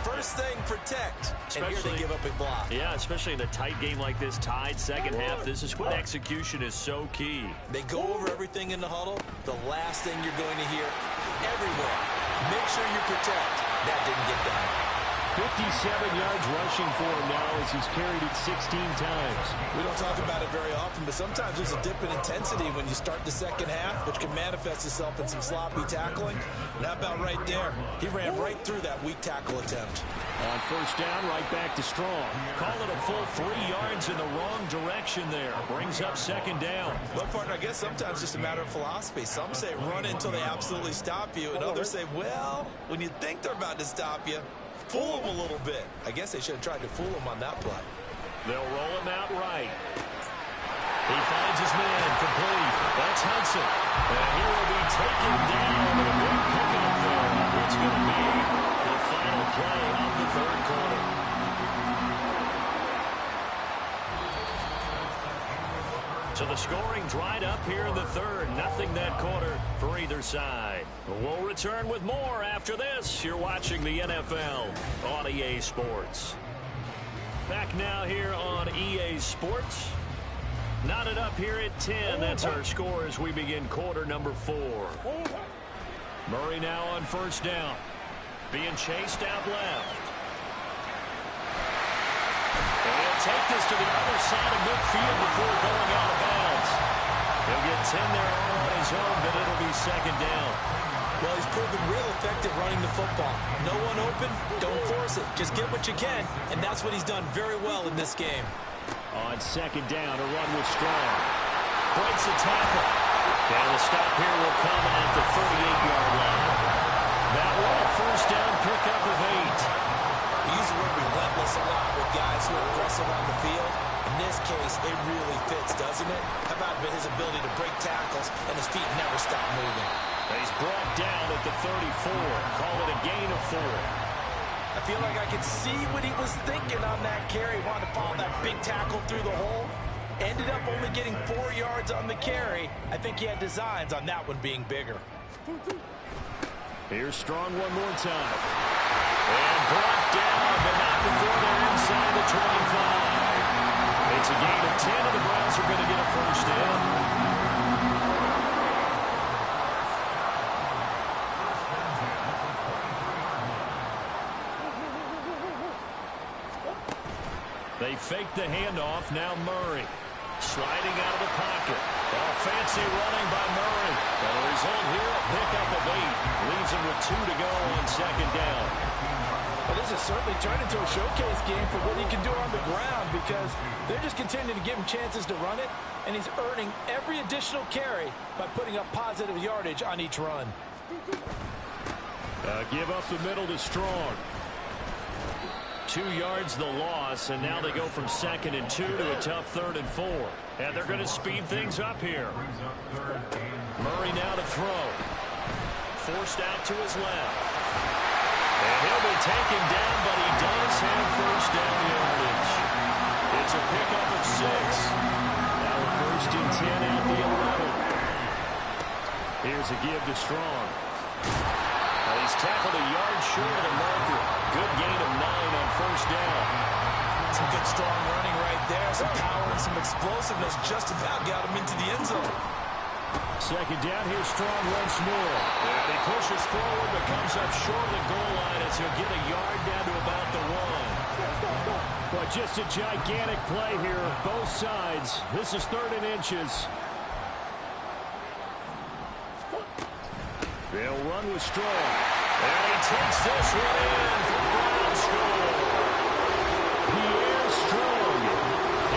First thing, protect. And here they give up a block. Yeah, especially in a tight game like this, tied second half. This is when execution is so key. They go over everything in the huddle. The last thing you're going to hear everywhere, make sure you protect. That didn't get done. 57 yards rushing for him now as he's carried it 16 times. We don't talk about it very often, but sometimes there's a dip in intensity when you start the second half, which can manifest itself in some sloppy tackling. And how about right there? He ran right through that weak tackle attempt. On first down, right back to Strong. Call it a full 3 yards in the wrong direction there. Brings up second down. Well, partner, I guess sometimes it's just a matter of philosophy. Some say run until they absolutely stop you, and others say, well, when you think they're about to stop you, fool them a little bit. I guess they should have tried to fool him on that play. They'll roll him out right. He finds his man complete. That's Hudson. And he will be taken down. A big pickup there on what's going to be the final play of the third quarter. So the scoring dried up here in the third. Nothing that quarter for either side. We'll return with more after this. You're watching the NFL on EA Sports. Back now here on EA Sports. Knotted up here at 10. That's our score as we begin quarter number 4. Murray now on first down. Being chased out left. And he'll take this to the other side of midfield before going out of bounds. He'll get 10 there all on his own, but it'll be second down. Well, he's proven real effective running the football. No one open, don't force it. Just get what you can, and that's what he's done very well in this game. On second down, a run with Strong. Breaks a tackle. And the stop here will come at the 38-yard line. That one a first down pickup of 8. We use the word relentless a lot with guys who are aggressive on the field. In this case, it really fits, doesn't it? How about his ability to break tackles and his feet never stop moving? He's brought down at the 34. Call it a gain of 4. I feel like I could see what he was thinking on that carry. Wanted to follow that big tackle through the hole. Ended up only getting 4 yards on the carry. I think he had designs on that one being bigger. Here's Strong one more time. And brought down, but not before they're inside the 25. It's a gain of 10, and the Browns are going to get a first down. They fake the handoff. Now Murray sliding out of the pocket. Oh, fancy running by Murray. And the result here, a pickup of 8. Leaves him with 2 to go on second down. Well, this has certainly turned into a showcase game for what he can do on the ground because they're just continuing to give him chances to run it, and he's earning every additional carry by putting up positive yardage on each run. Give up the middle to Strong. 2 yards the loss, and now they go from 2nd and 2 to a tough 3rd and 4. And they're going to speed things up here. Murray now to throw. Forced out to his left. And he'll be taken down, but he does have first down yardage. It's a pickup of 6. Now a 1st and 10 at the 11. Here's a give to Strong. He's tackled a yard short of the marker. Good gain of 9 on first down. Some good strong running right there. Some power and some explosiveness just about got him into the end zone. Second down, here Strong once more. And he pushes forward but comes up short of the goal line as he'll get a yard down to about the 1. But just a gigantic play here, both sides. This is 3rd and inches. They'll run with Strong. And he takes this one in for the Browns score. Pierre Strong,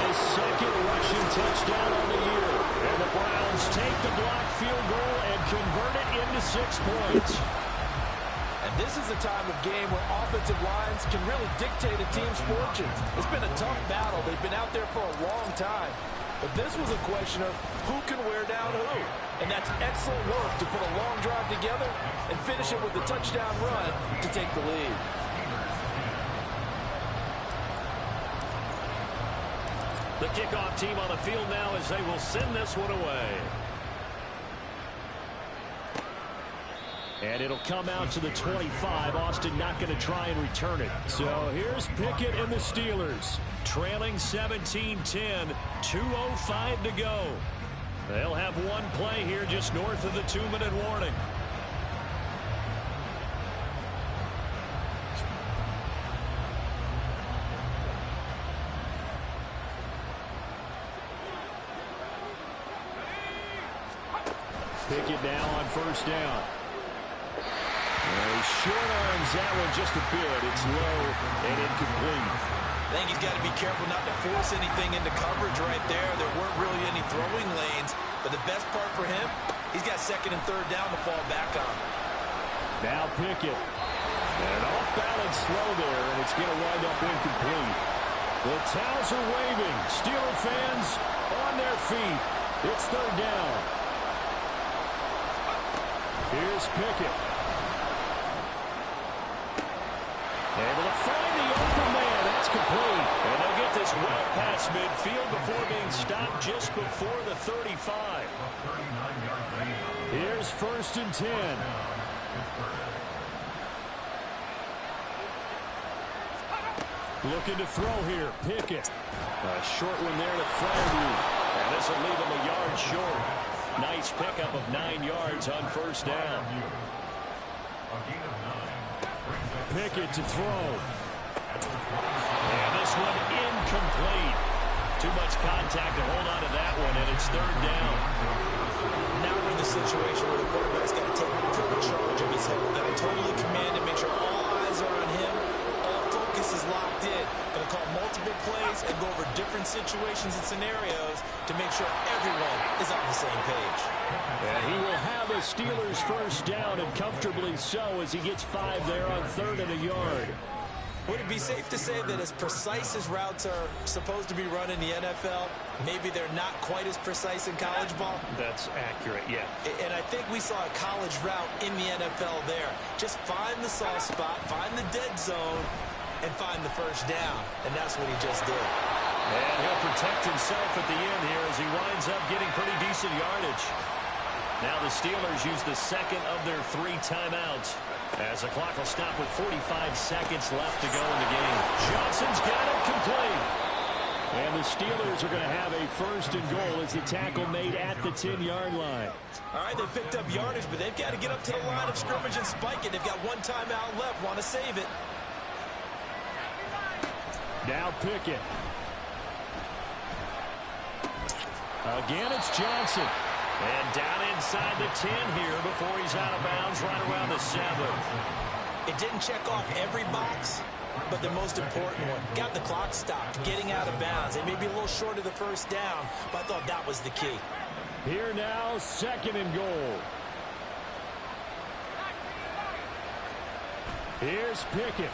his 2nd rushing touchdown on the year. And the Browns take the blocked field goal and convert it into 6 points. And this is a time of game where offensive lines can really dictate a team's fortunes. It's been a tough battle. They've been out there for a long time. But this was a question of who can wear down who. And that's excellent work to put a long drive together and finish it with a touchdown run to take the lead. The kickoff team on the field now as they will send this one away. And it'll come out to the 25. Austin not going to try and return it. So here's Pickett and the Steelers. Trailing 17-10. 2:05 to go. They'll have one play here just north of the 2-minute warning. Pickett now on first down. He short arms that one just a bit. It's low and incomplete. I think he's got to be careful not to force anything into coverage right there. There weren't really any throwing lanes. But the best part for him, he's got second and third down to fall back on. Now Pickett. An off-balance throw there, and it's going to wind up incomplete. The towels are waving. Steeler fans on their feet. It's third down. Here's Pickett. Able to find the open man. That's complete. And they'll get this well past midfield before being stopped just before the 35. Here's first and 10. Looking to throw here. Pickett. A short one there to Flannery. And this will leave him a yard short. Nice pickup of 9 yards on first down. Pickett to throw. And this one incomplete. Too much contact to hold on to that one, and it's third down. Now we're in the situation where the quarterback's got to take full charge of his head. Got to totally command and make sure all eyes are on him. All focus is locked in. Going to call multiple plays and go over different situations and scenarios to make sure everyone is on the same page. And he will have a Steelers first down, and comfortably so, as he gets 5 there on third and a yard. Would it be safe to say that as precise as routes are supposed to be run in the NFL, maybe they're not quite as precise in college ball? That's accurate, yeah. And I think we saw a college route in the NFL there. Just find the soft spot, find the dead zone, and find the first down. And that's what he just did. And he'll protect himself at the end here as he winds up getting pretty decent yardage. Now the Steelers use the second of their 3 timeouts as the clock will stop with 45 seconds left to go in the game. Johnson's got it complete. And the Steelers are going to have a first and goal as the tackle made at the 10-yard line. All right, they picked up yardage, but they've got to get up to the line of scrimmage and spike it. They've got 1 timeout left, want to save it. Now Pickett. Again, it's Johnson. And down inside the 10 here before he's out of bounds right around the 7. It didn't check off every box, but the most important one. Got the clock stopped, getting out of bounds. They may be a little short of the first down, but I thought that was the key. Here now, second and goal. Here's Pickett.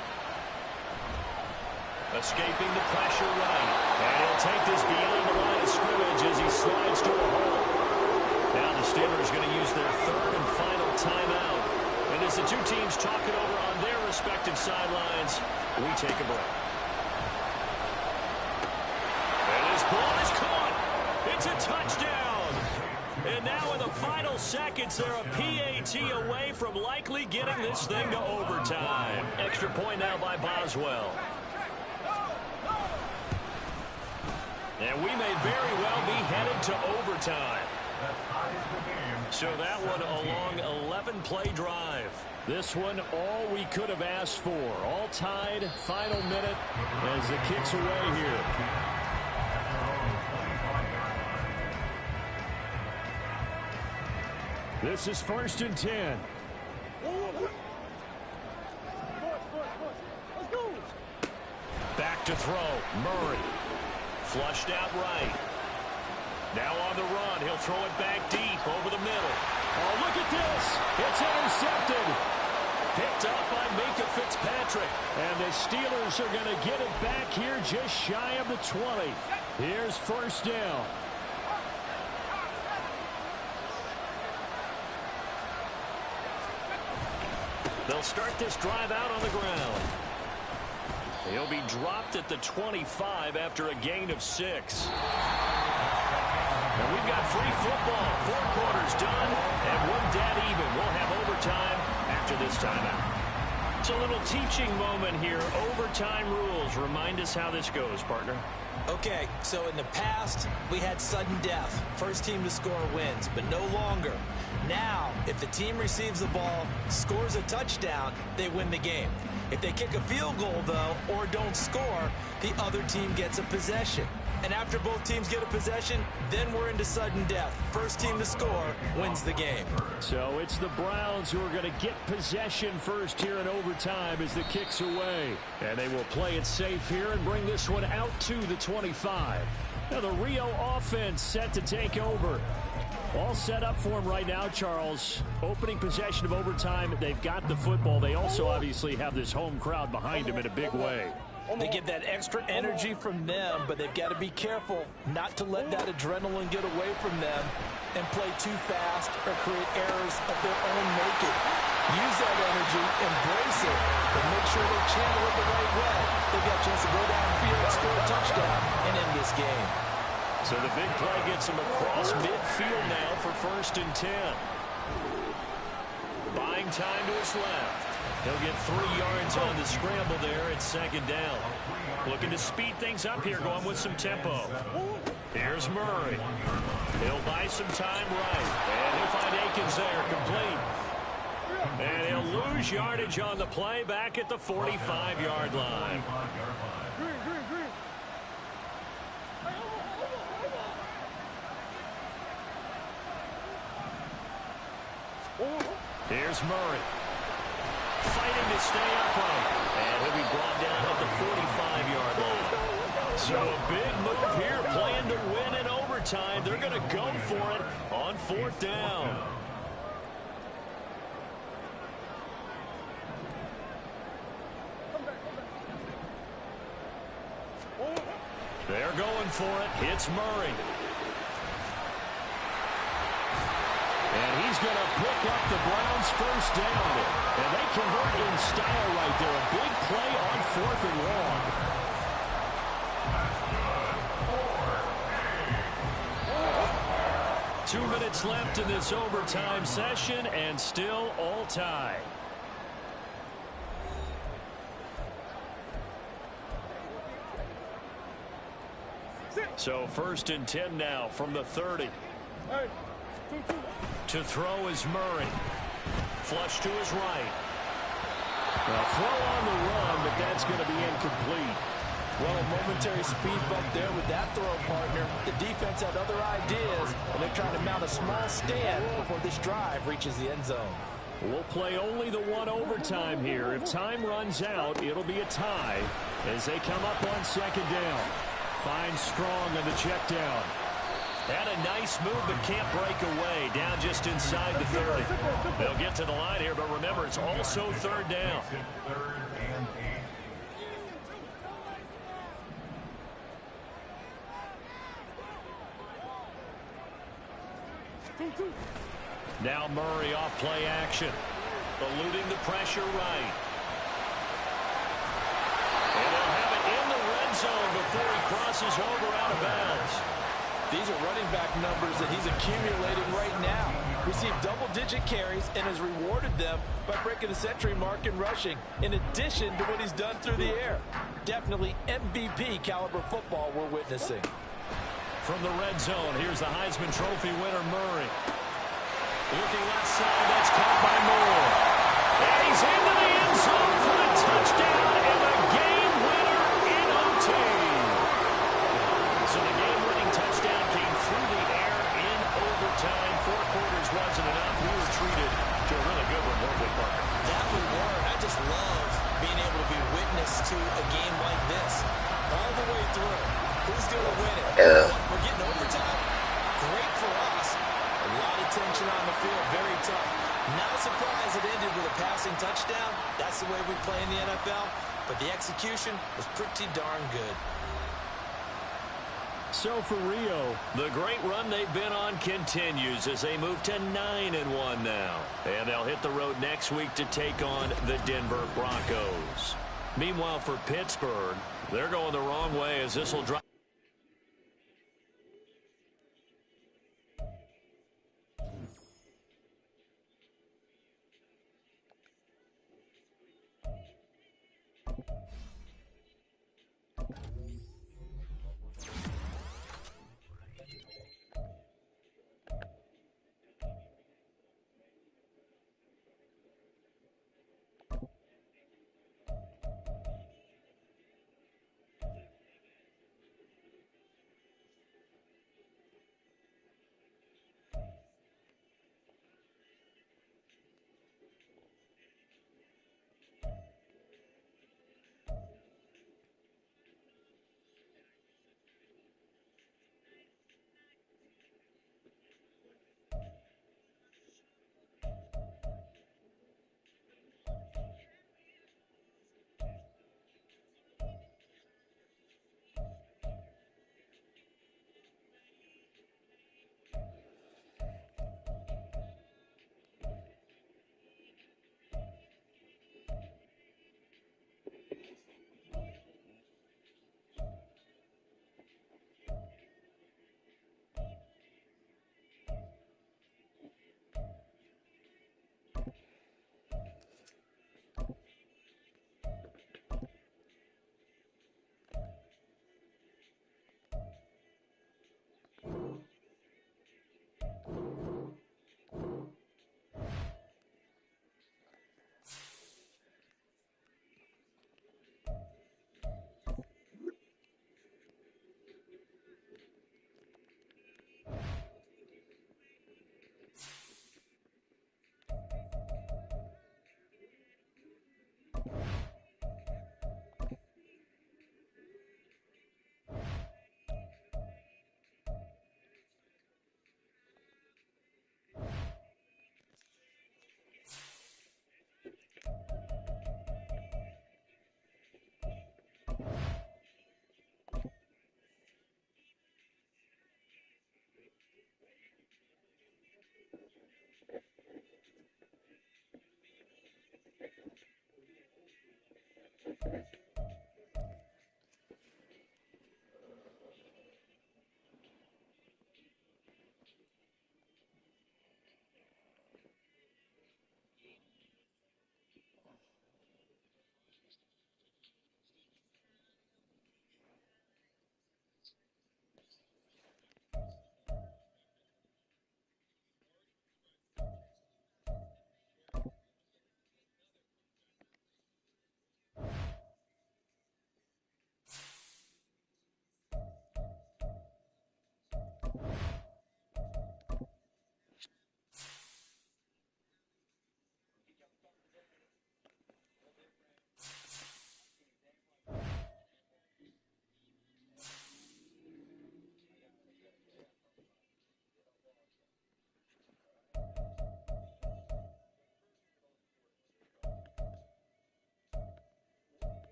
Escaping the pressure right. And he'll take this beyond the line of scrimmage as he slides to a hole. Now the Steelers going to use their third and final timeout. And as the 2 teams talk it over on their respective sidelines, we take a break. And this ball is caught. It's a touchdown. And now in the final seconds, they're a PAT away from likely getting this thing to overtime. Extra point now by Boswell. And we may very well be headed to overtime. So that one a long 11-play drive. This one all we could have asked for. All tied, final minute as the kick's away here. This is first and 10. Back to throw. Murray. Flushed out right. Now on the run. He'll throw it back deep over the middle. Oh, look at this. It's intercepted. Picked up by Minkah Fitzpatrick. And the Steelers are going to get it back here just shy of the 20. Here's first down. They'll start this drive out on the ground. He'll be dropped at the 25 after a gain of 6. And we've got free football. 4 quarters done, and we're dead even. We'll have overtime after this timeout. It's a little teaching moment here. Overtime rules. Remind us how this goes, partner. Okay, so in the past, we had sudden death. First team to score wins, but no longer. Now, if the team receives the ball, scores a touchdown, they win the game. If they kick a field goal, though, or don't score, the other team gets a possession. And after both teams get a possession, then we're into sudden death. First team to score wins the game. So it's the Browns who are going to get possession first here in overtime as the kick's away. And they will play it safe here and bring this one out to the 25. Now the Rio offense set to take over. All set up for them right now, Charles. Opening possession of overtime. They've got the football. They also obviously have this home crowd behind them in a big way. They get that extra energy from them, but they've got to be careful not to let that adrenaline get away from them and play too fast or create errors of their own making. Use that energy, embrace it, but make sure they channel it the right way. They've got a chance to go downfield, score a touchdown, and end this game. So the big play gets him across midfield now for 1st and 10. Buying time to his left. He'll get 3 yards on the scramble there at 2nd down. Looking to speed things up here, going with some tempo. Here's Murray. He'll buy some time right. And he'll find Akins there, complete. And he'll lose yardage on the play back at the 45-yard line. Here's Murray. Fighting to stay upright. And he'll be brought down at the 45-yard line. So a big move here, playing to win in overtime. They're going to go for it on 4th down. They're going for it. Hits Murray. And he's going to pick up the Browns' 1st down. And they convert in style right there. A big play on 4th and long. Two minutes left in this overtime session, and still all tied. So 1st and 10 now from the 30. To throw is Murray. Flush to his right. Well, throw on the run, but that's going to be incomplete. Well, a momentary speed bump there with that throw, partner. The defense had other ideas, and they're trying to mount a small stand before this drive reaches the end zone. We'll play only the 1 overtime here. If time runs out, it'll be a tie as they come up on 2nd down. Finds Strong on the check down. Had a nice move, but can't break away. Down just inside the 30. They'll get to the line here, but remember, it's also 3rd down. Now Murray off play action. Eluding the pressure right. And they'll have it in the red zone before he crosses over out of bounds. These are running back numbers that he's accumulating right now. Received double-digit carries and has rewarded them by breaking the century mark in rushing, in addition to what he's done through the air. Definitely MVP caliber football we're witnessing. From the red zone, here's the Heisman Trophy winner, Murray. Looking left side, that's caught by Moore. And he's into the end zone for the touchdown and the game winner in OT. So the game-winning touchdown came through the air in overtime. 4 quarters wasn't enough. We were treated to a really good one, weren't we, partner? That we were. I just love being able to be witness to a game like this. All the way through. Who's going to win it? We're getting overtime. Great for us. A lot of tension on the field. Very tough. Not surprised it ended with a passing touchdown. That's the way we play in the NFL. But the execution was pretty darn good. So for Rio, the great run they've been on continues as they move to 9-1 now. And they'll hit the road next week to take on the Denver Broncos. Meanwhile, for Pittsburgh, they're going the wrong way as this will drop.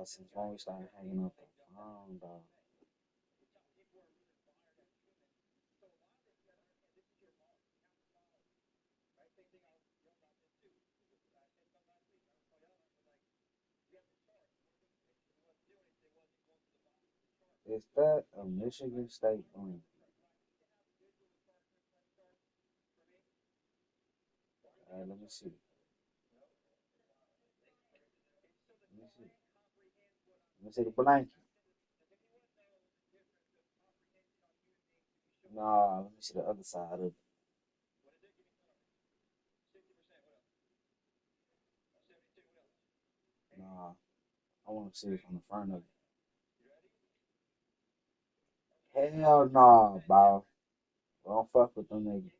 Since when we started hanging up the phone, dog. Is that a Michigan State win? Let me see. Let me see. Let me see the blanket. Nah, let me see the other side of it. Nah, I want to see it from the front of it. Hell nah, bro. Don't fuck with them niggas.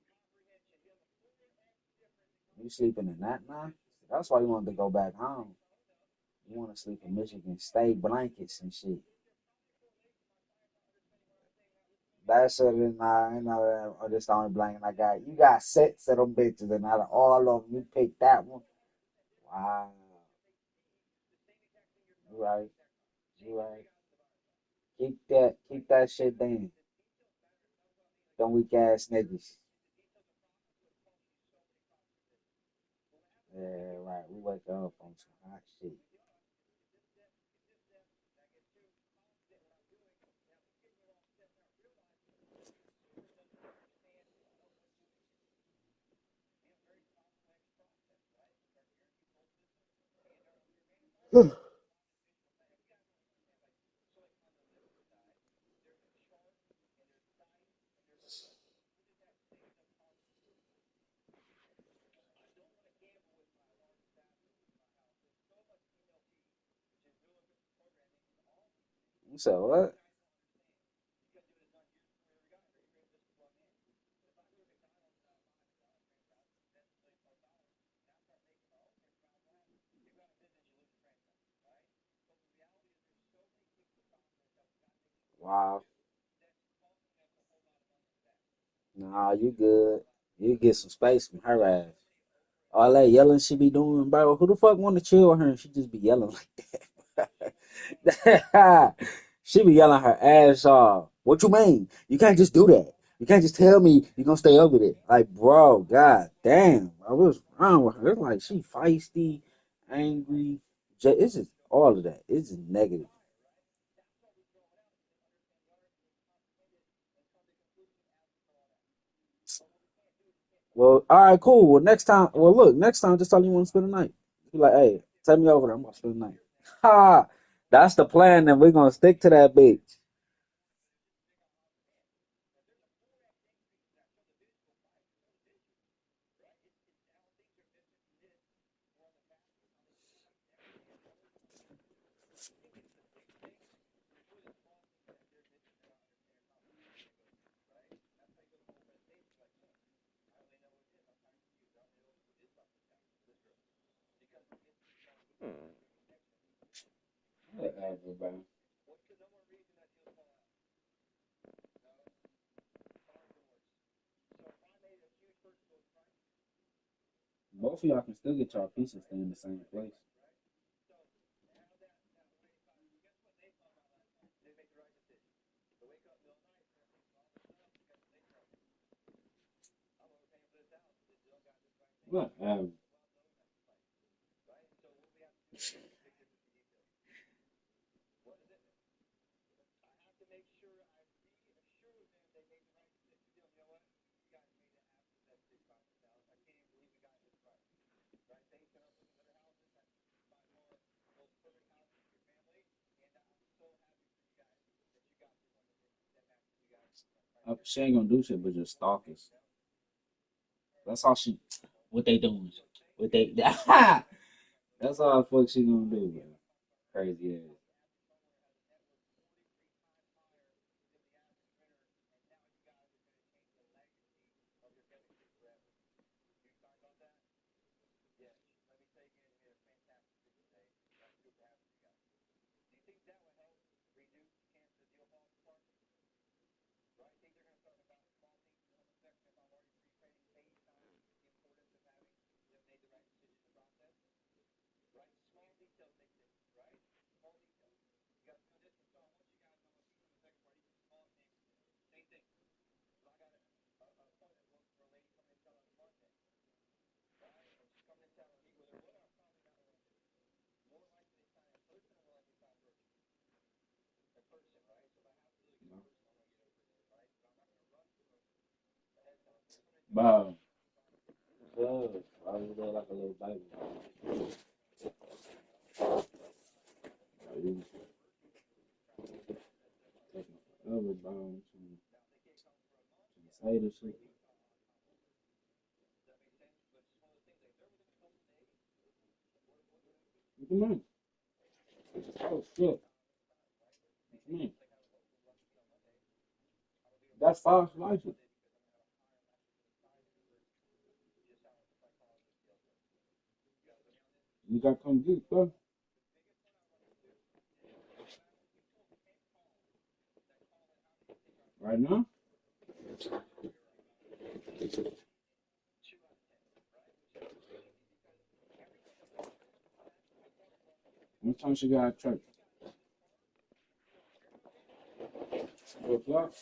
You sleeping in that now? That's why you wanted to go back home. You want to sleep in Michigan State blankets and shit. That shit is not, you know, this the only blanket I got. You got sets of them bitches, and out of all of them, you picked that one. Wow. You right. You right. Keep that shit down. Them weak ass niggas. Yeah, right. We wake up on some hot shit. You said what? Wow. Nah, you good. You get some space from her ass. All that yelling she be doing, bro. Who the fuck want to chill with her and she just be yelling like that? She be yelling her ass off. What you mean? You can't just do that. You can't just tell me you gonna stay over there. Like, bro, god damn. Bro, what's wrong with her? It's like she feisty, angry. It's just all of that. It's just negative. Well, all right, cool. Well, next time, well, look, next time, just tell me you want to spend the night. Be like, hey, take me over there. I'm gonna spend the night. Ha! That's the plan, and we're gonna stick to that bitch. Whatever, bro. Both of y'all can still get y'all pieces stay in the same place. Whatever. She ain't gonna do shit but just stalk us. That's all she. What they doing? What they? That's all the fuck she gonna do, bro. Crazy ass. Wow. Good. I was there like a little baby. You taking forever, bro. To say the shit. What you mean? Oh shit. What you mean? That's false license. You gotta come get it, bro. Right now? What time she got at church? 4 o'clock?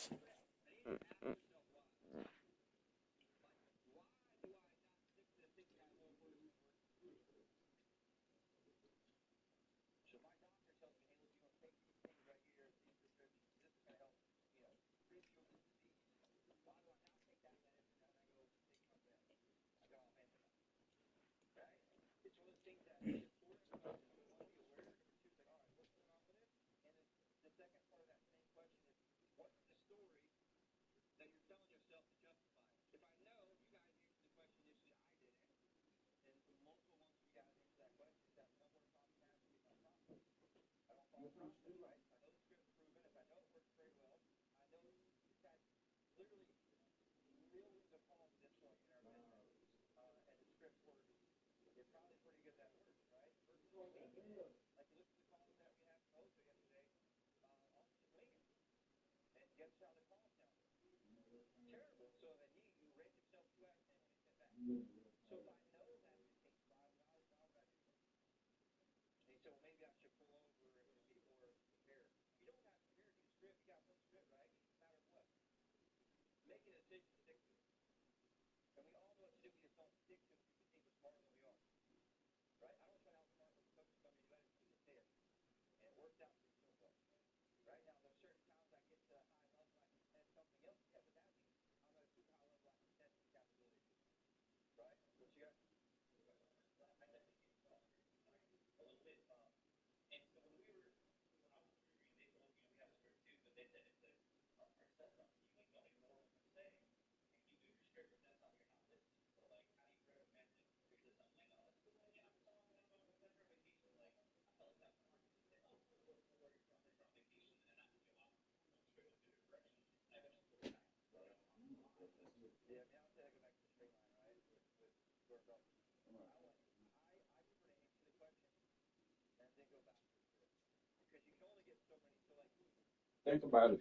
Think about it.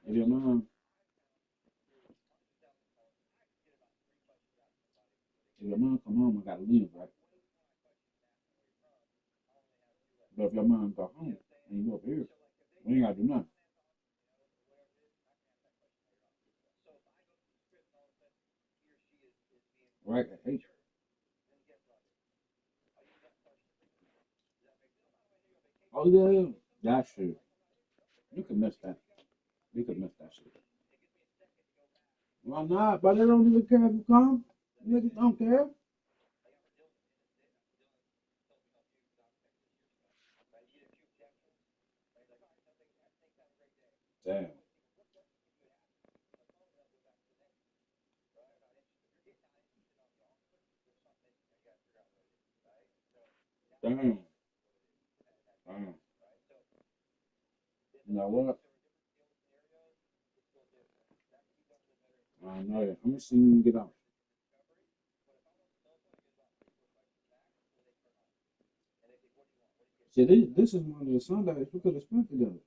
If your mom come home, I gotta leave, right? But if your mom go home and you up here, we ain't gotta do nothing. Right at 8. Oh yeah, yeah. That shit. You can miss that. You can miss that shit. Why not? But they don't even care if you come. Niggas don't care. Damn. Damn. Damn. You know what? I don't know. I'm gonna see you get out. See, this is one of the Sundays we could have spent together.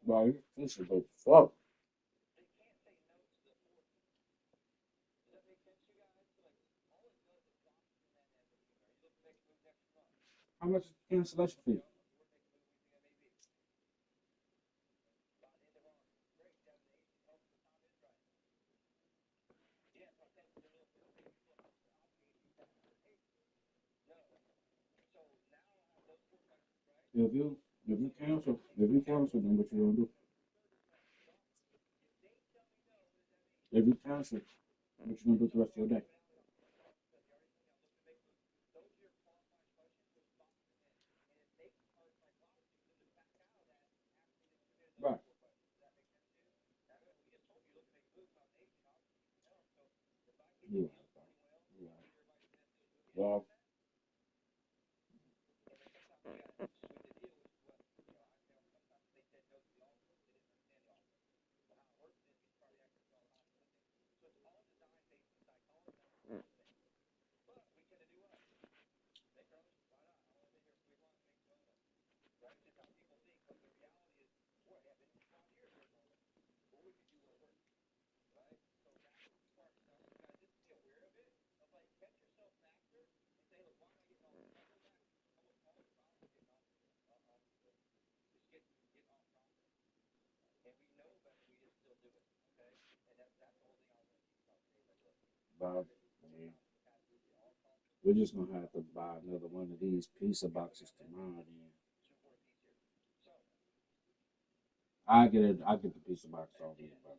Bro, this is the fuck. How much is the cancellation fee? If you cancel, then what you gonna do? If you cancel, what you gonna do the rest of your day? Right. You right, bro. You right. Well, bro, man, we're just gonna have to buy another one of these pizza boxes tomorrow. Then I get the pizza box all day, bro.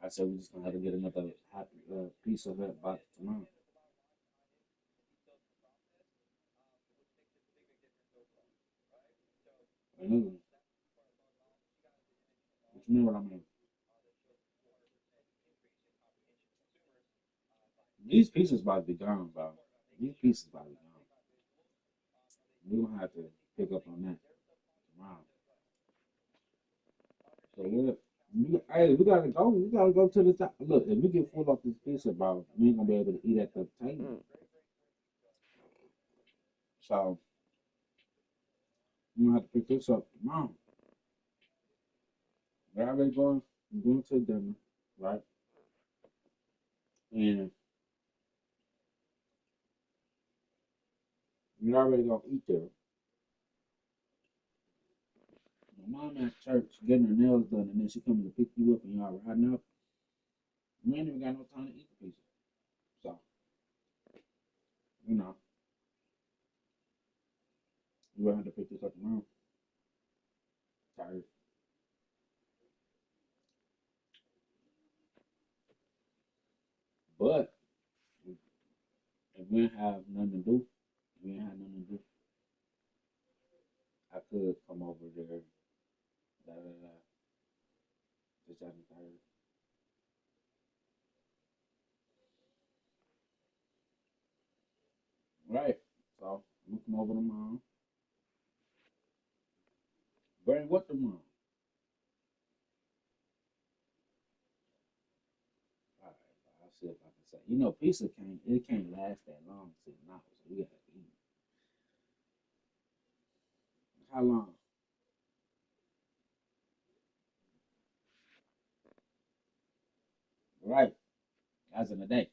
I said we're just gonna have to get another happy pizza hut box tomorrow. Another one. What you mean what I mean? These pieces about to be gone, bro. These pieces about to be gone. We're gonna have to pick up on that tomorrow. So hey, we gotta go. We gotta go to the top. Look, if we get full off this pizza, bro, we ain't gonna be able to eat at the table. So we gonna have to pick this up tomorrow. We're already going to dinner, right? And we're already gonna eat there. My mom at church getting her nails done, and then she coming to pick you up, and y'all riding up. We ain't even got no time to eat the pizza. So you know, we gonna have to pick this up tomorrow. Tired, but if we ain't have nothing to do, we ain't have nothing to do. I could come over there, da da da, this that and third. Right. So we come over tomorrow. Bring what tomorrow? All right, I'll see if I can say. You know, pizza can't last that long sitting out, so we gotta eat. How long? Right. As in a day.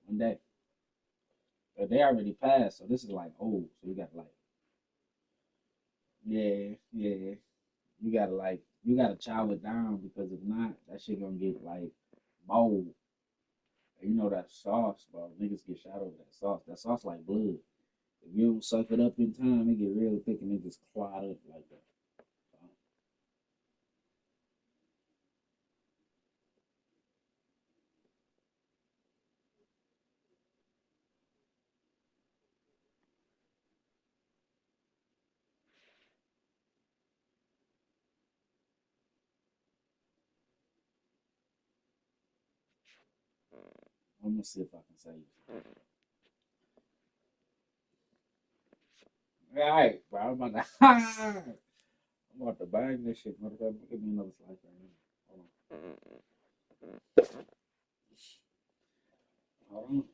One day. But they already passed, so this is like old. So you got like, yeah, yeah. You gotta chow it down because if not, that shit gonna get like mold. And you know that sauce, bro. Niggas get shot over that sauce. That sauce like blood. If you don't suck it up in time, it get real thick and it just clot up like that. So, I'm gonna see if I can save it. All right, bro. I'm about to bag this shit, motherfucker. Give me another slice right now. Hold on.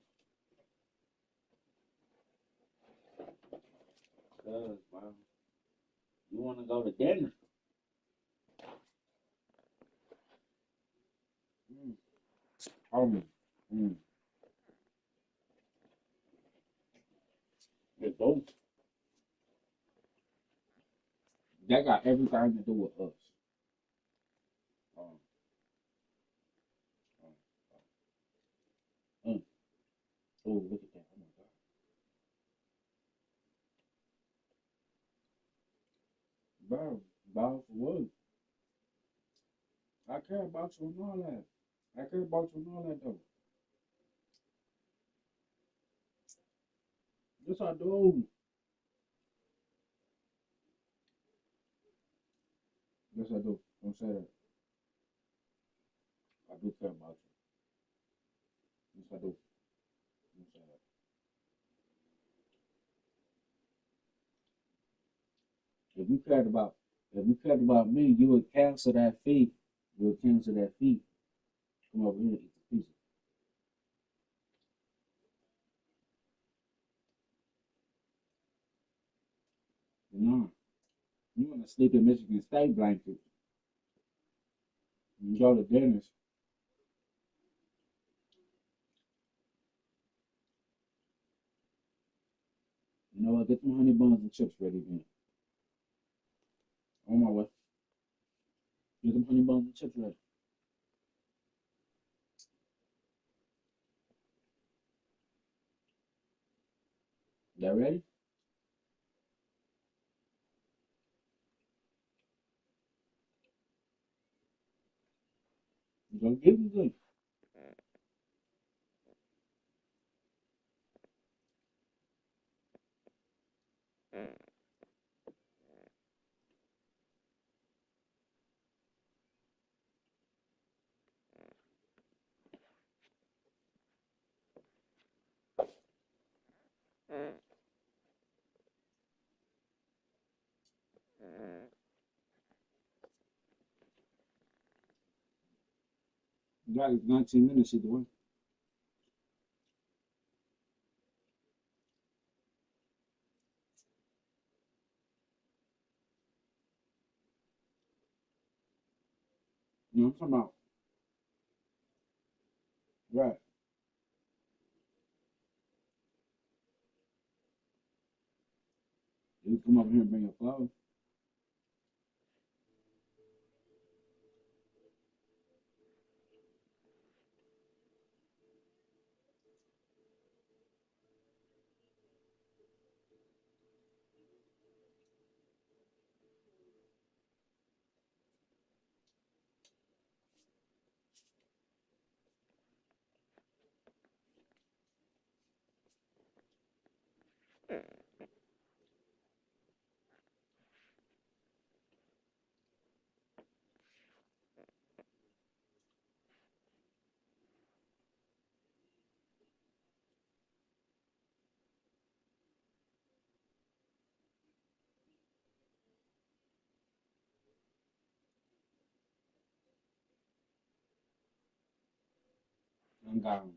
Cause, bro, you wanna go to dinner? Mm. Oh, mm. They both. That got everything to do with us. Um, oh, look at that. Oh my God. Bro, bro, for what? I care about you and all that. I care about you and all that, though. Yes, I do. Yes, I do. Don't say that. I do care about you. Yes, I do. Don't say that. If you cared about, if you cared about me, you would cancel that fee. You would cancel that fee. Come over here and eat the pizza. You know, you want to sleep in Michigan State blanket. You go to dinners. You know what? Get some honey buns and chips ready, man. On my way. Get some honey buns and chips ready. That ready? You gonna give me good. You got it 19 minutes either way. You know what I'm talking about? Right. You come over here and bring your flowers. I'm gone.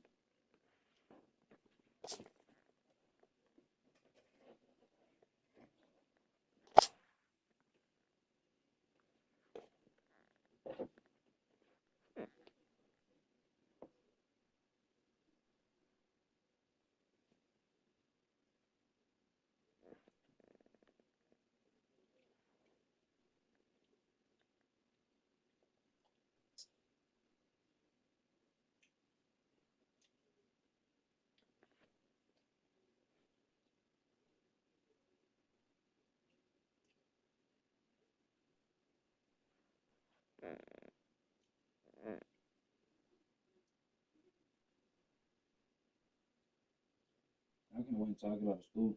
I went talking about school.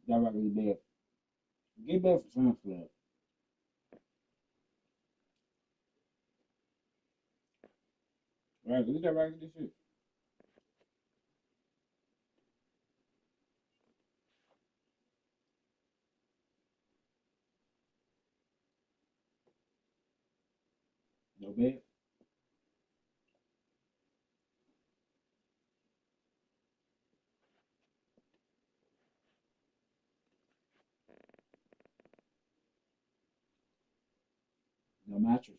Got back really bad. Get back for transfer. Right, we got back to this shit. No bed. No mattress.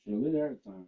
Shit, we there at the time.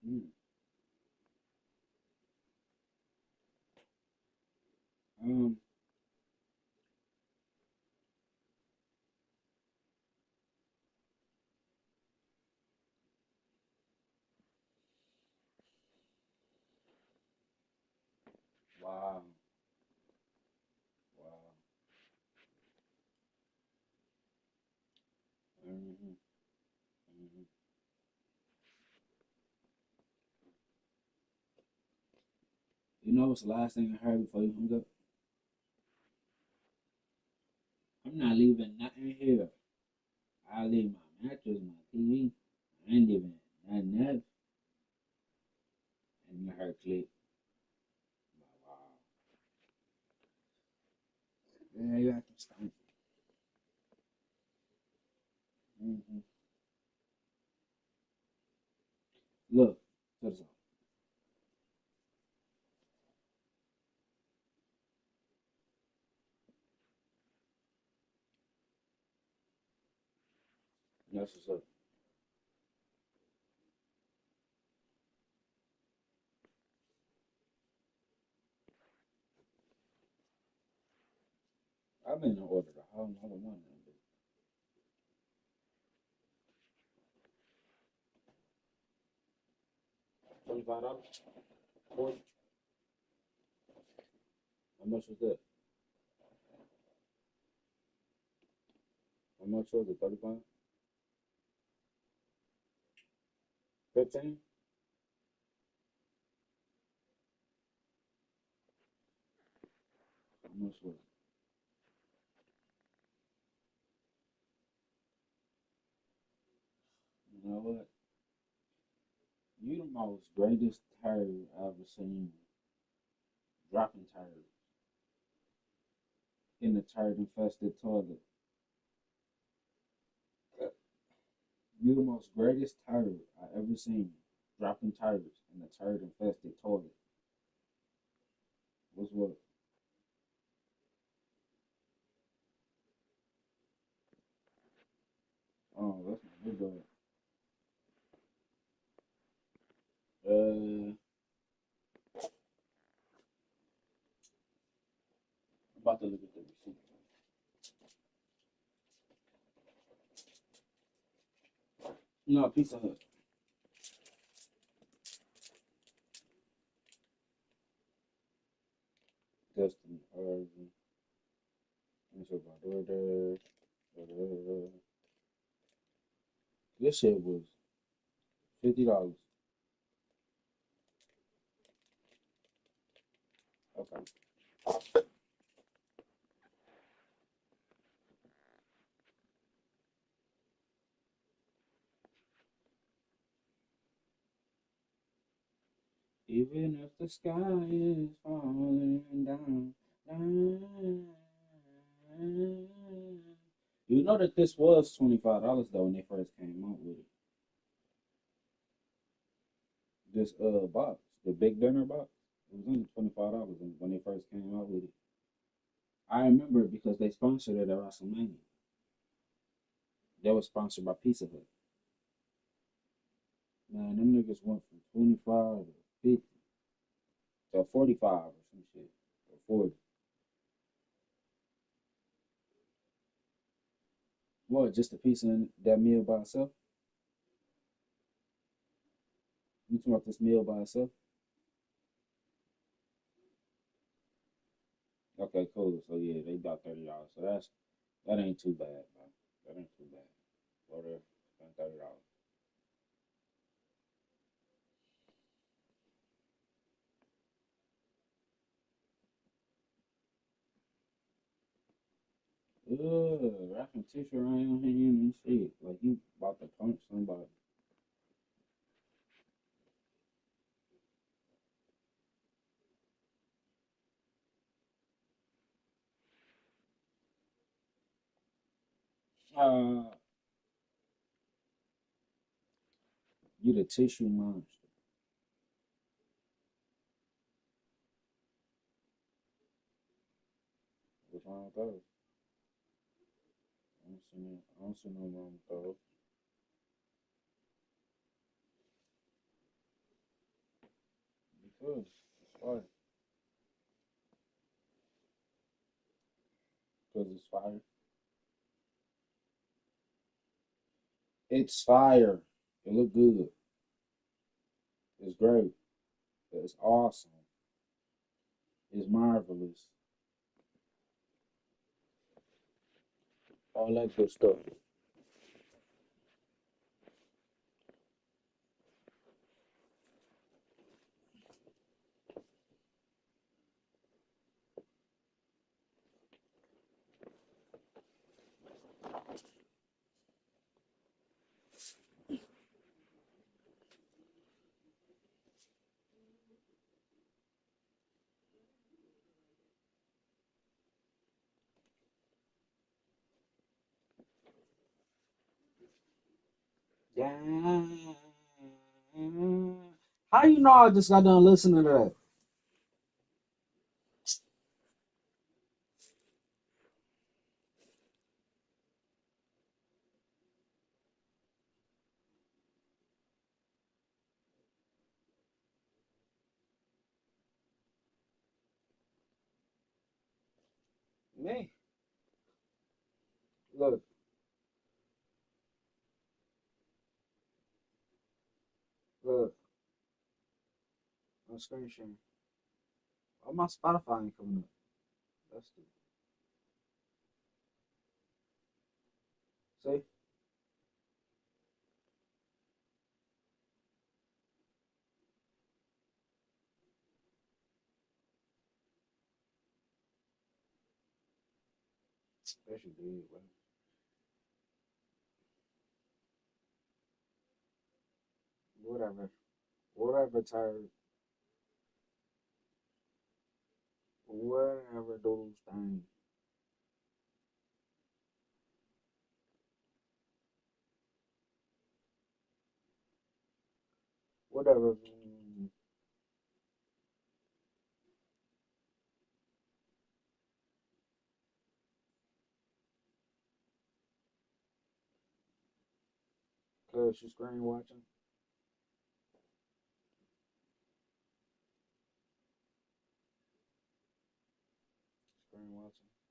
Mm. Um, wow. Wow. Mm-hmm. Mm-hmm. You know what's the last thing I heard before you hung up? I'm not leaving nothing here. I leave my mattress, my TV. I ain't leaving nothing else. And you heard click. Wow. Yeah, you have to stop. Mm-hmm. Look, check this out. That's what's up. I've been in order the whole another one. $25? 40? How much was that? How much was it? 35? 15? How much was it? You know what? You the most greatest turd I've ever seen dropping turd in the turd infested toilet. You the most greatest turd I ever seen dropping turds in the turd infested toilet. What's what? Oh, that's my big dog. Uh, to look at the receipt. No, Pizza Hut. Dustin Harvey. This shit was $50. Okay. Even if the sky is falling down, you know that this was $25 though when they first came out with it. This box, the big dinner box, it was only $25 when they first came out with it. I remember it because they sponsored it at WrestleMania. They were sponsored by Pizza Hut. Man, them niggas went from 25 to 50 to 45 or some shit, or 40. What, just a piece of that meal by itself? You talking about this meal by itself? Okay, cool. So yeah, they got $30. So that ain't too bad, man. That ain't too bad. Go there, spend $30. Ugh, wrapping tissue around your hand and shit. Like you about to punch somebody. Uh, you the tissue monster. What's wrong with those? I don't see no wrong with those. Because it's fire. Because it's fire. It's fire. It look good. It's great. It's awesome. It's marvelous. All that good stuff. Yeah. How you know I just got done listening to that? Me. Look, look, I'm screen sharing. Oh, my Spotify ain't coming up. That's the see. That should be it, bro. Whatever. Whatever, tired. Whatever those things. Whatever. Cause you screen watching. Screen watching.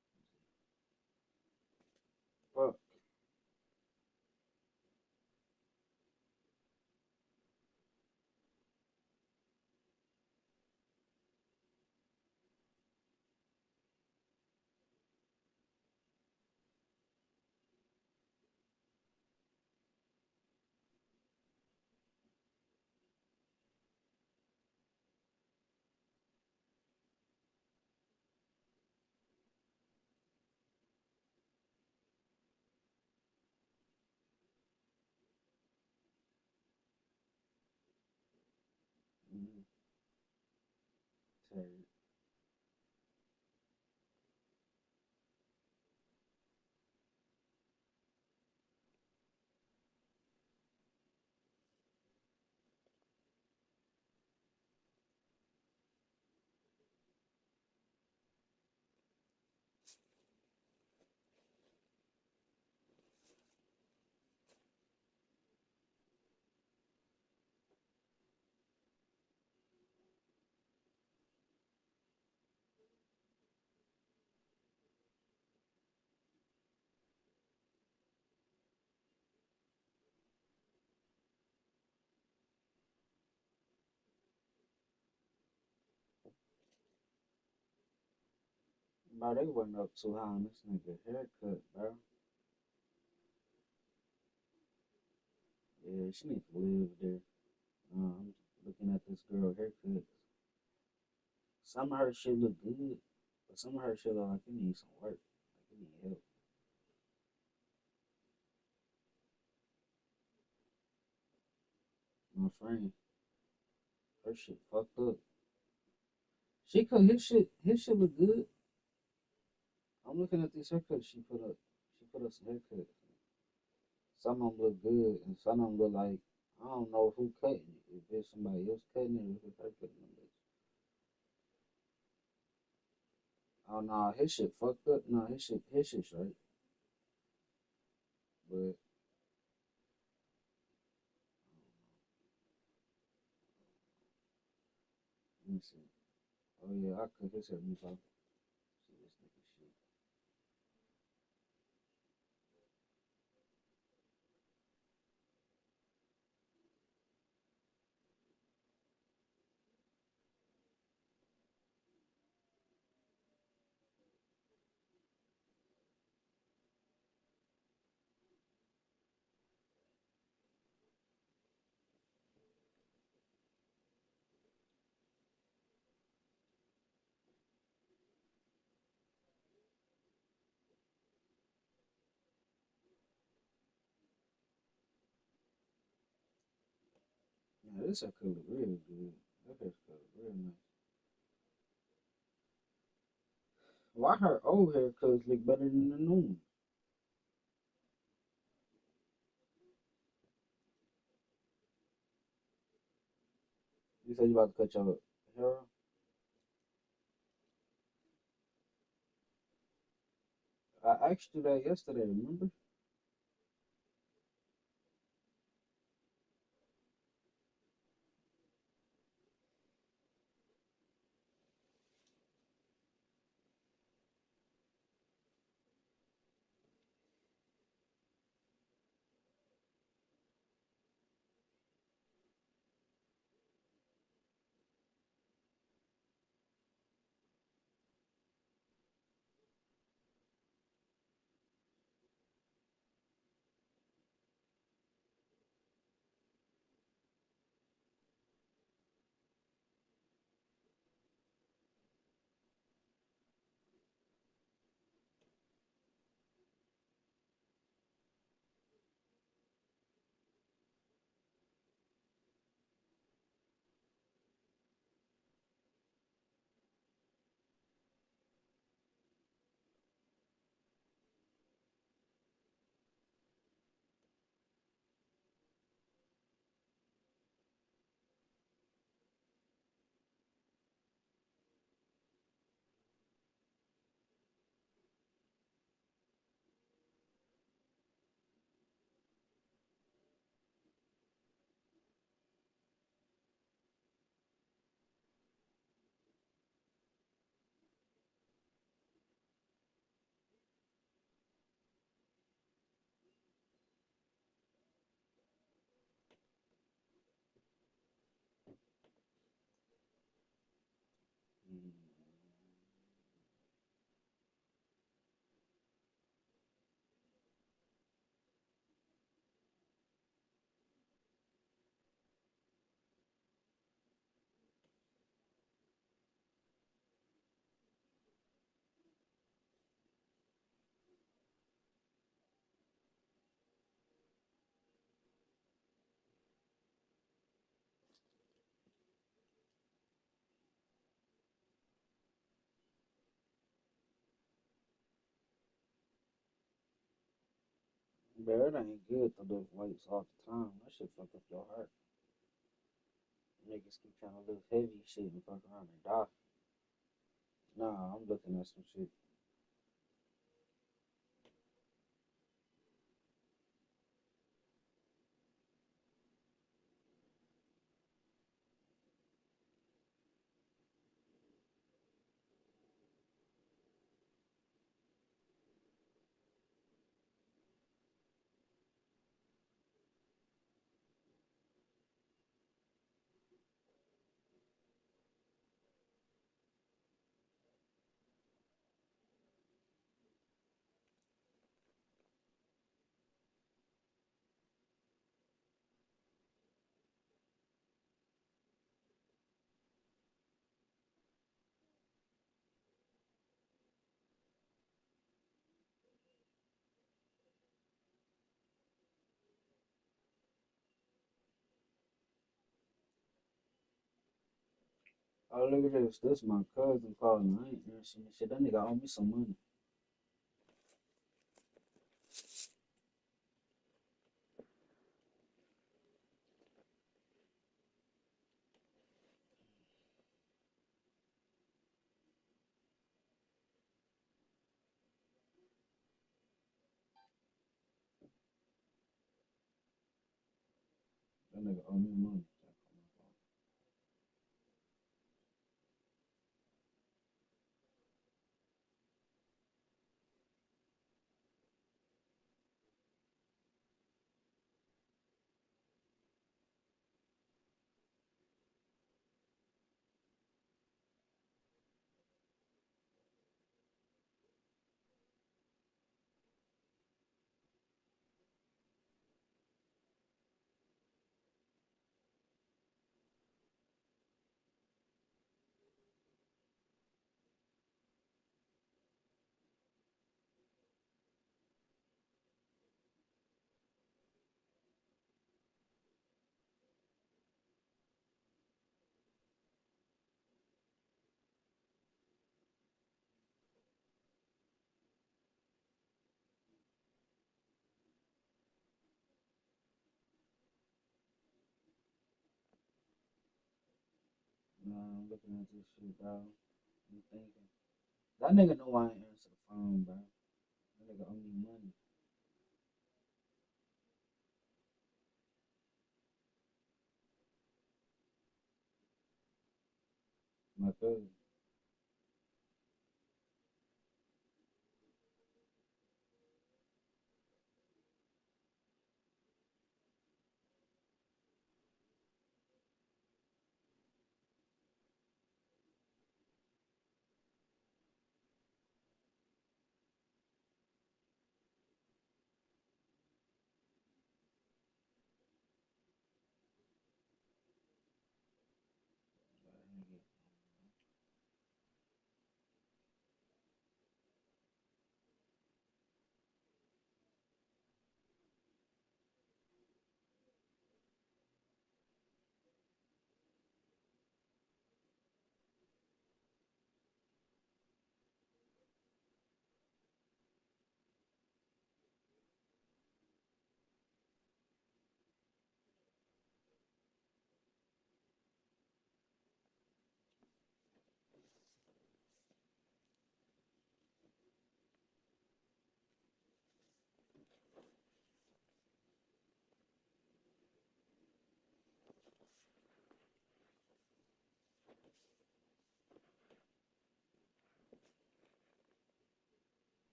Bro, they went up too high on this nigga haircut, bro. Yeah, she need to live there. I'm looking at this girl haircut. Some of her shit look good, but some of her shit look like it needs some work. Like it need help. My friend, her shit fucked up. She cut his shit look good. I'm looking at this haircut she put up. She put up some haircuts. Some of them look good, and some of them look like I don't know who cutting it. If it's somebody else cutting it, or if it's her cutting it. Oh no, his shit fucked up. No, his shit's right. But let me see. Oh yeah, I cut his hair before. See this nigga shit. Yeah, this haircut look real good. That haircut look real nice. Why her old haircuts look better than the new one? You said you about to cut your hair off? I asked you that yesterday, remember? Mm. Bro, it ain't good to lift weights all the time. That shit fuck up your heart. Niggas keep trying to lift heavy shit and fuck around and die. Nah, I'm looking at some shit. Oh, look at this. This my cousin calling. I ain't answering this shit. That nigga owe me some money. That nigga owe me money. Nah, I'm looking at this shit, bro. I'm thinking. That nigga know I ain't answer the phone, bro. That nigga owe me money. My cousin.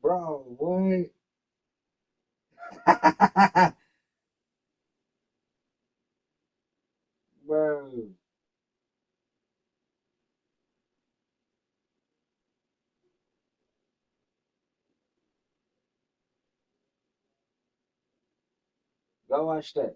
Bro, what? Bro. Go watch that.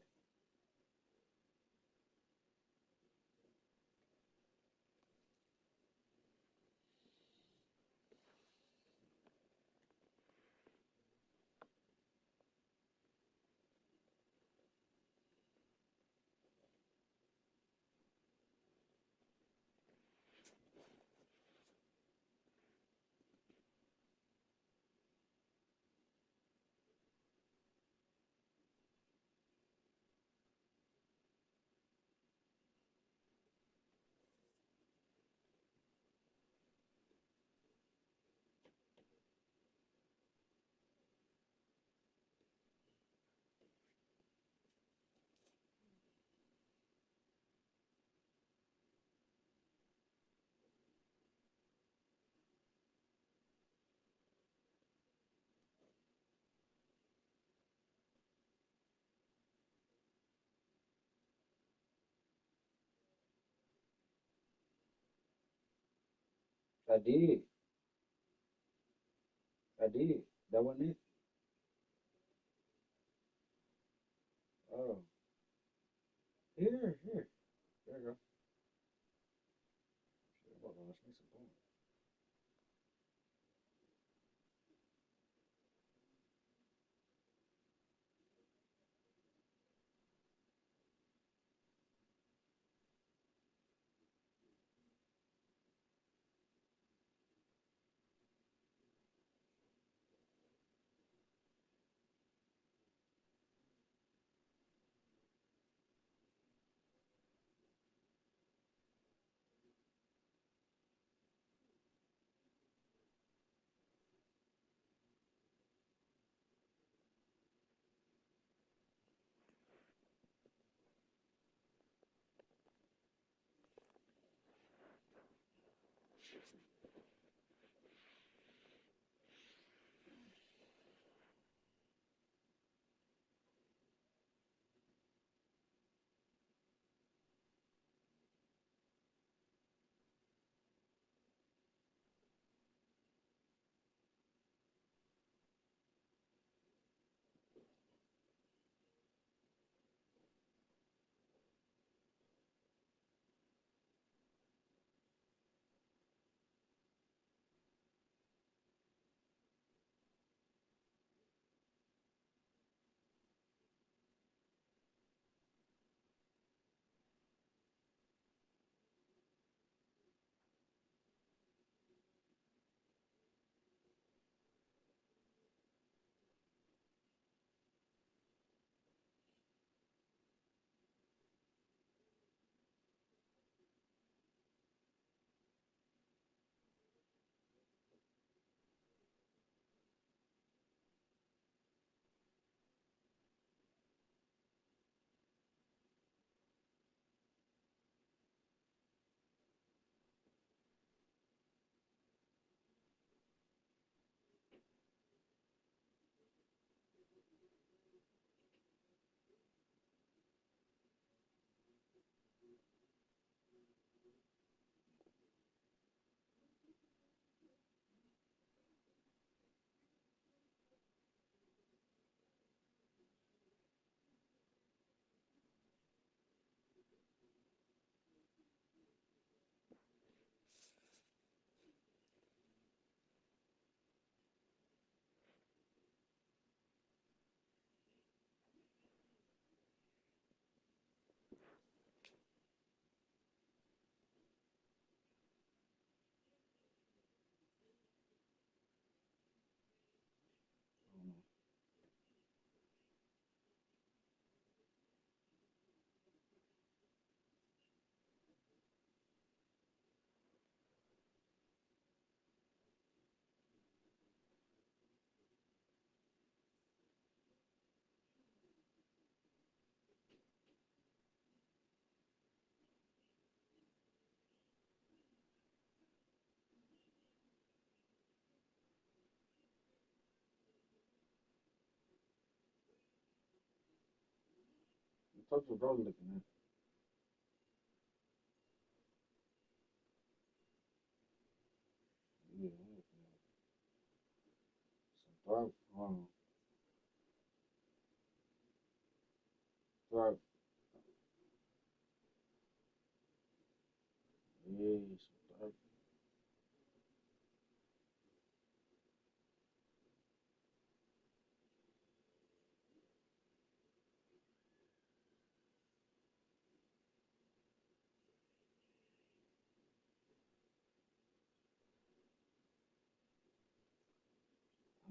I did. I did. That wasn't it. Oh. Here, here. There you go. Hold on, let's make some point. fuck was bro looking at? Yeah, some throat. Throat. Yeah, some throat.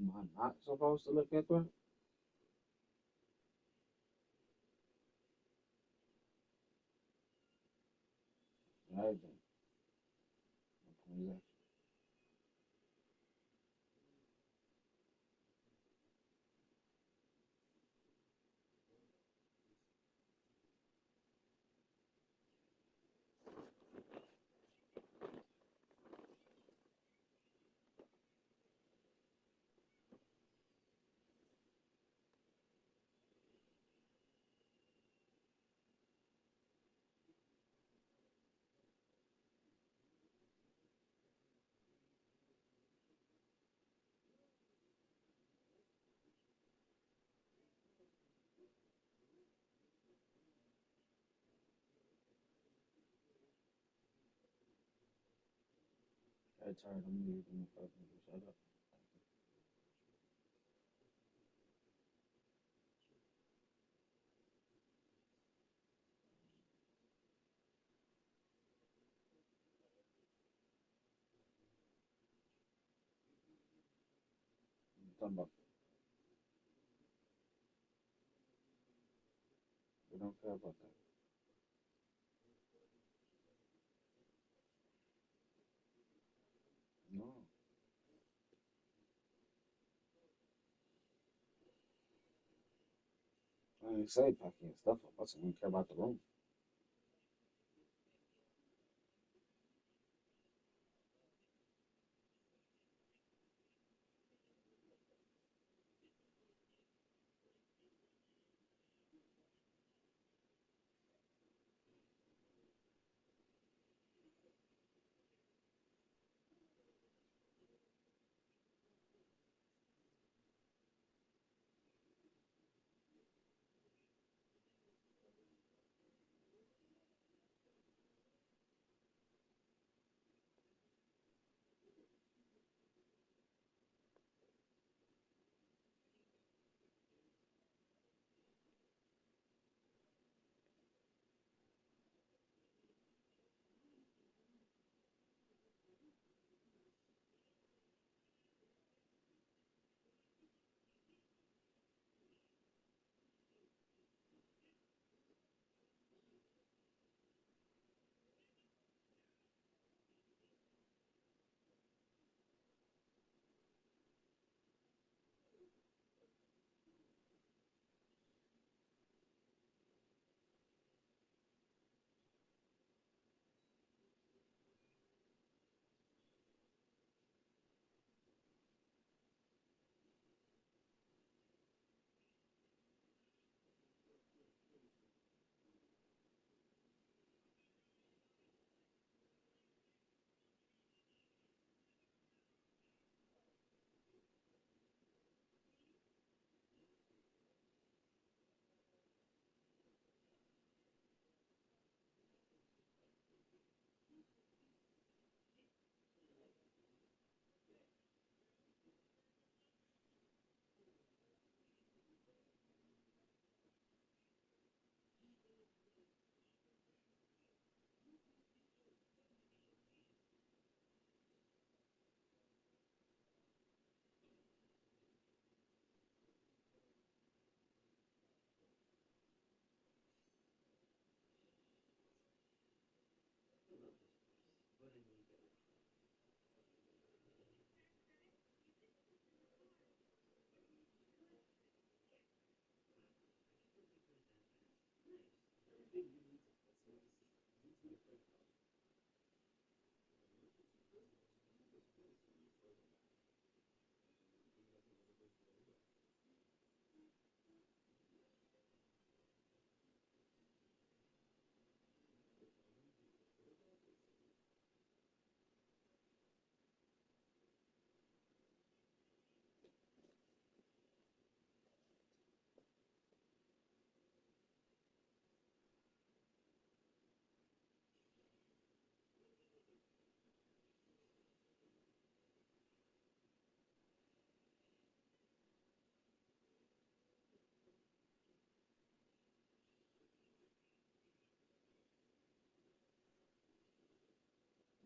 Am I not supposed to look at throat? Right then. Okay. I tired of me even fucking shut up. I'm talking about we don't care about that. No. I ain't say packing stuff up. I said we don't care about the room.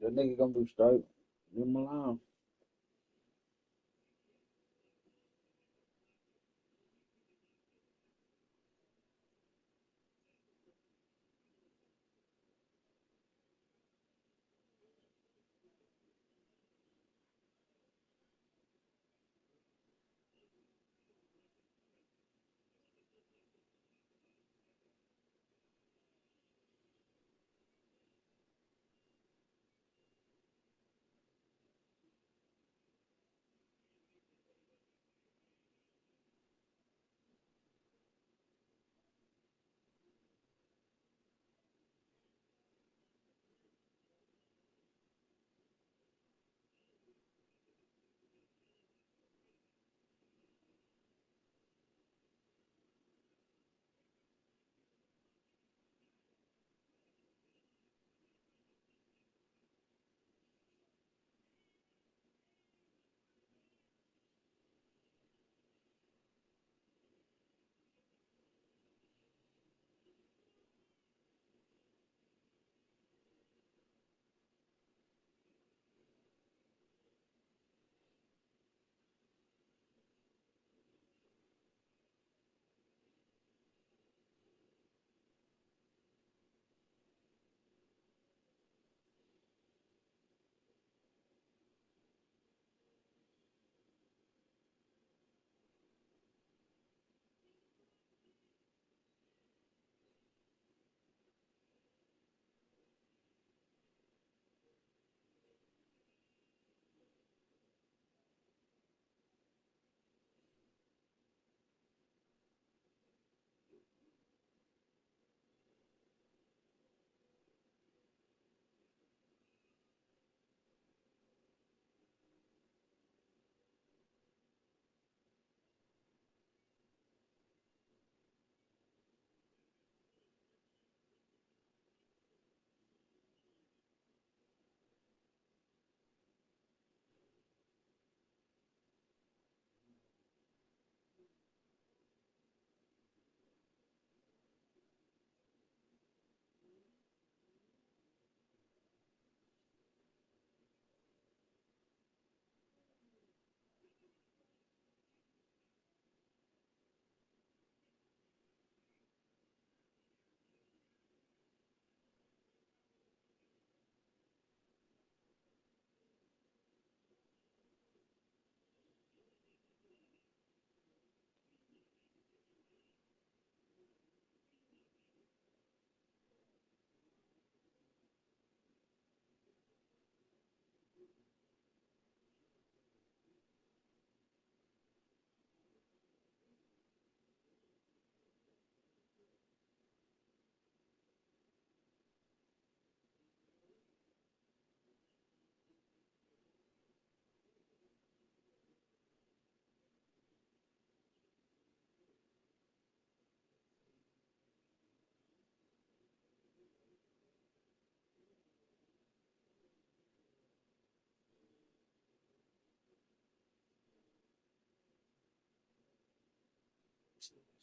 That nigga gonna be straight. Leave him alone.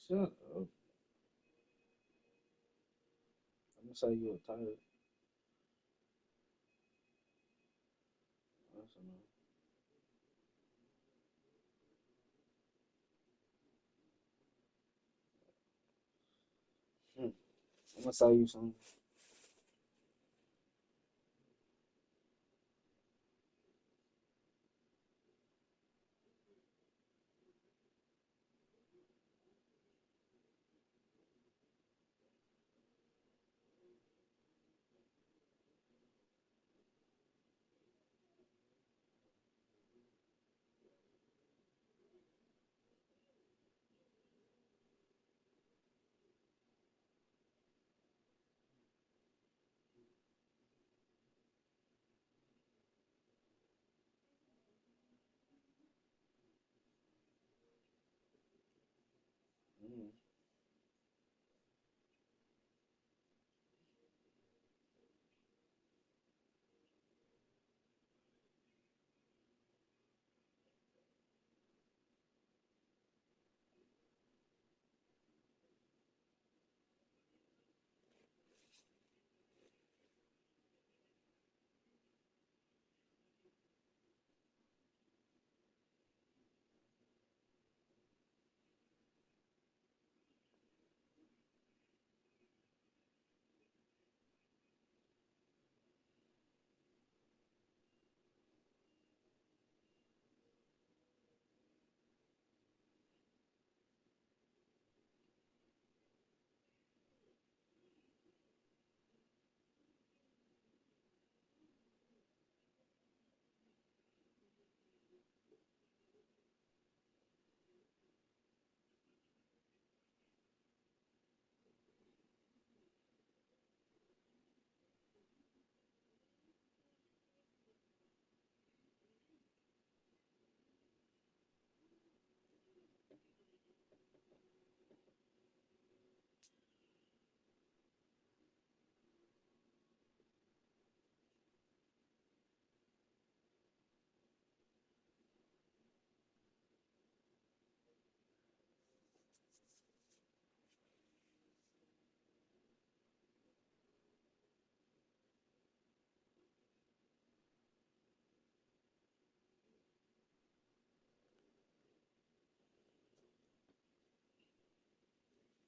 Shut up. I'm gonna say you a tired. That's enough. I'm gonna say you something.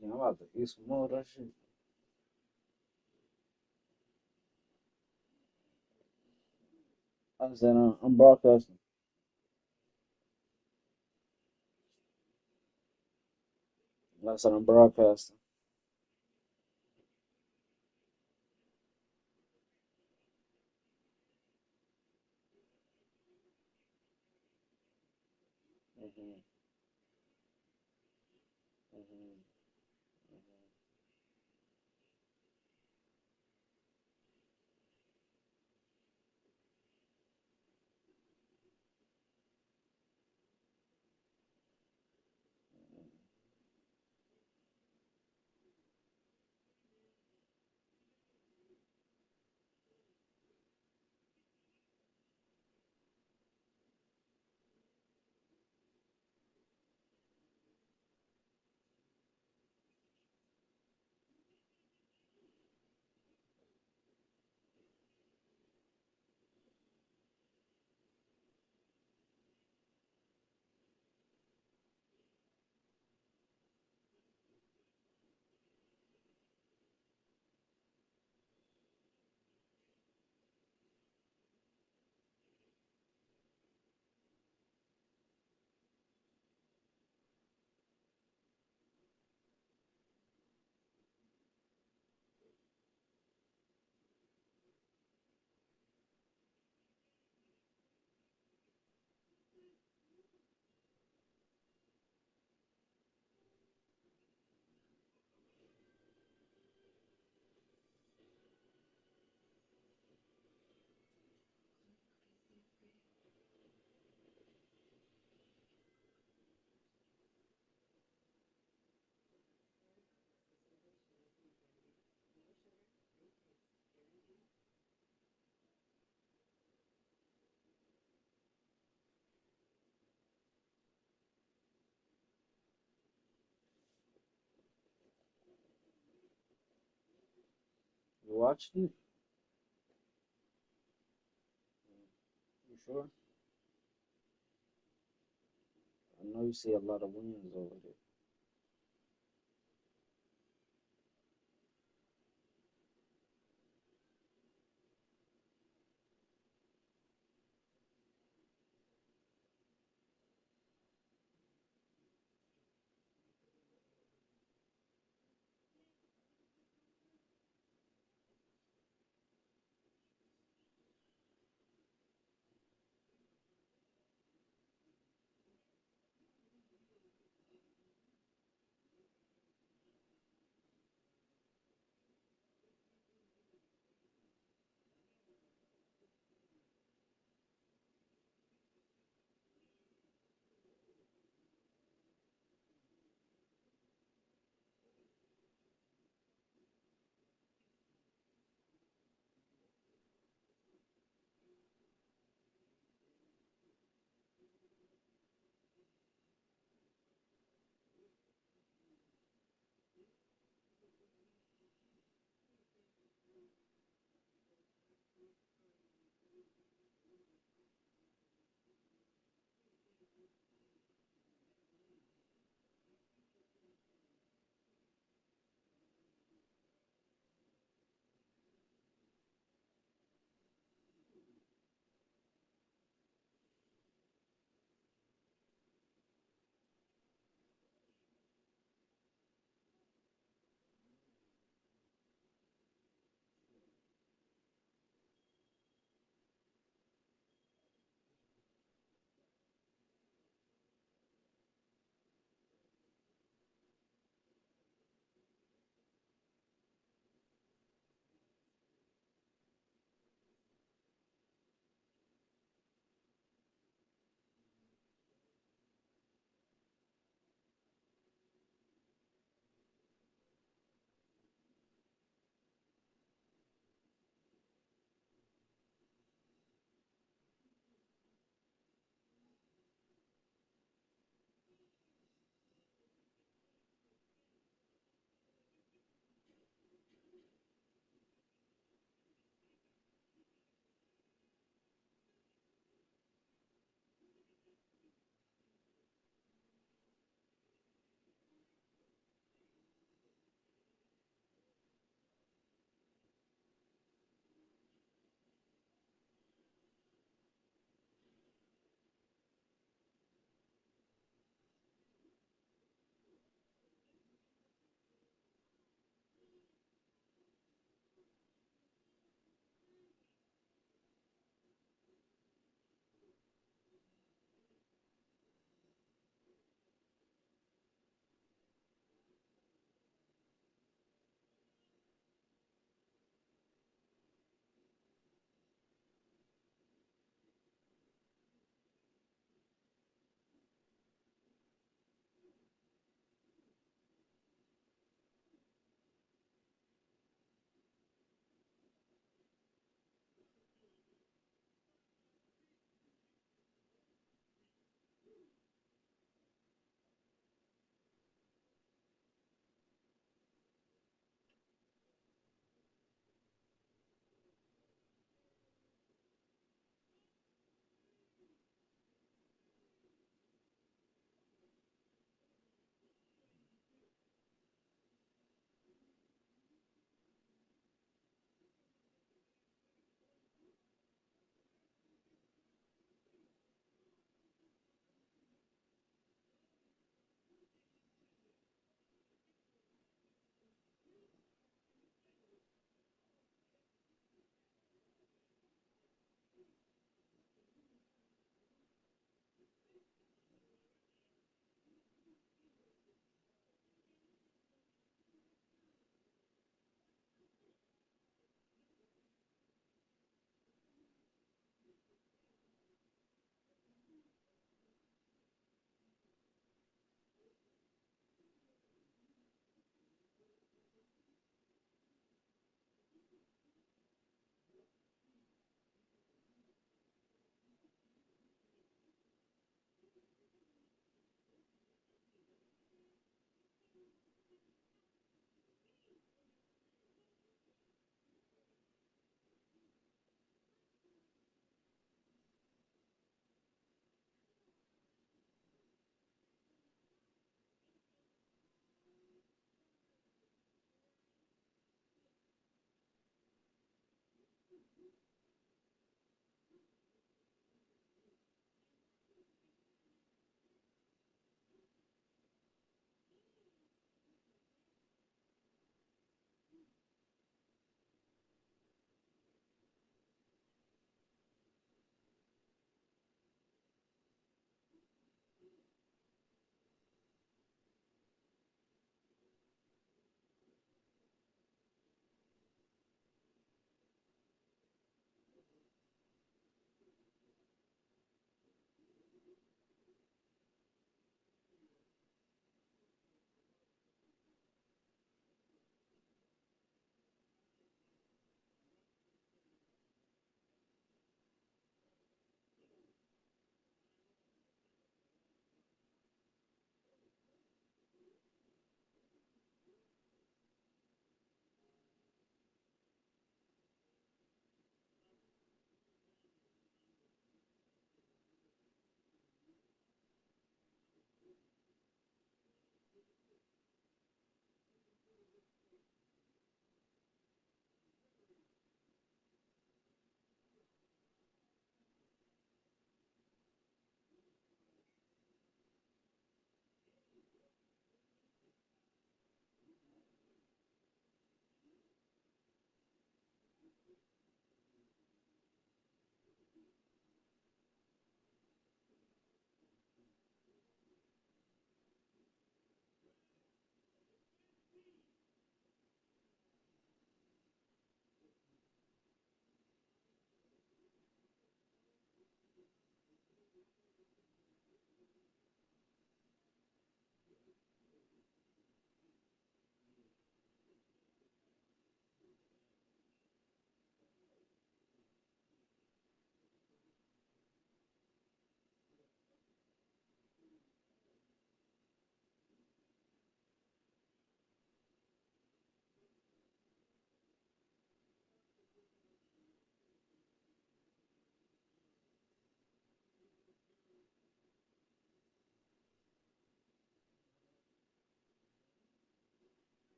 Yeah, I'm about to eat some more of that shit. I said I'm broadcasting. I said I'm broadcasting. Hmm. Hmm. You watched it? You sure? I know you see a lot of wins over there.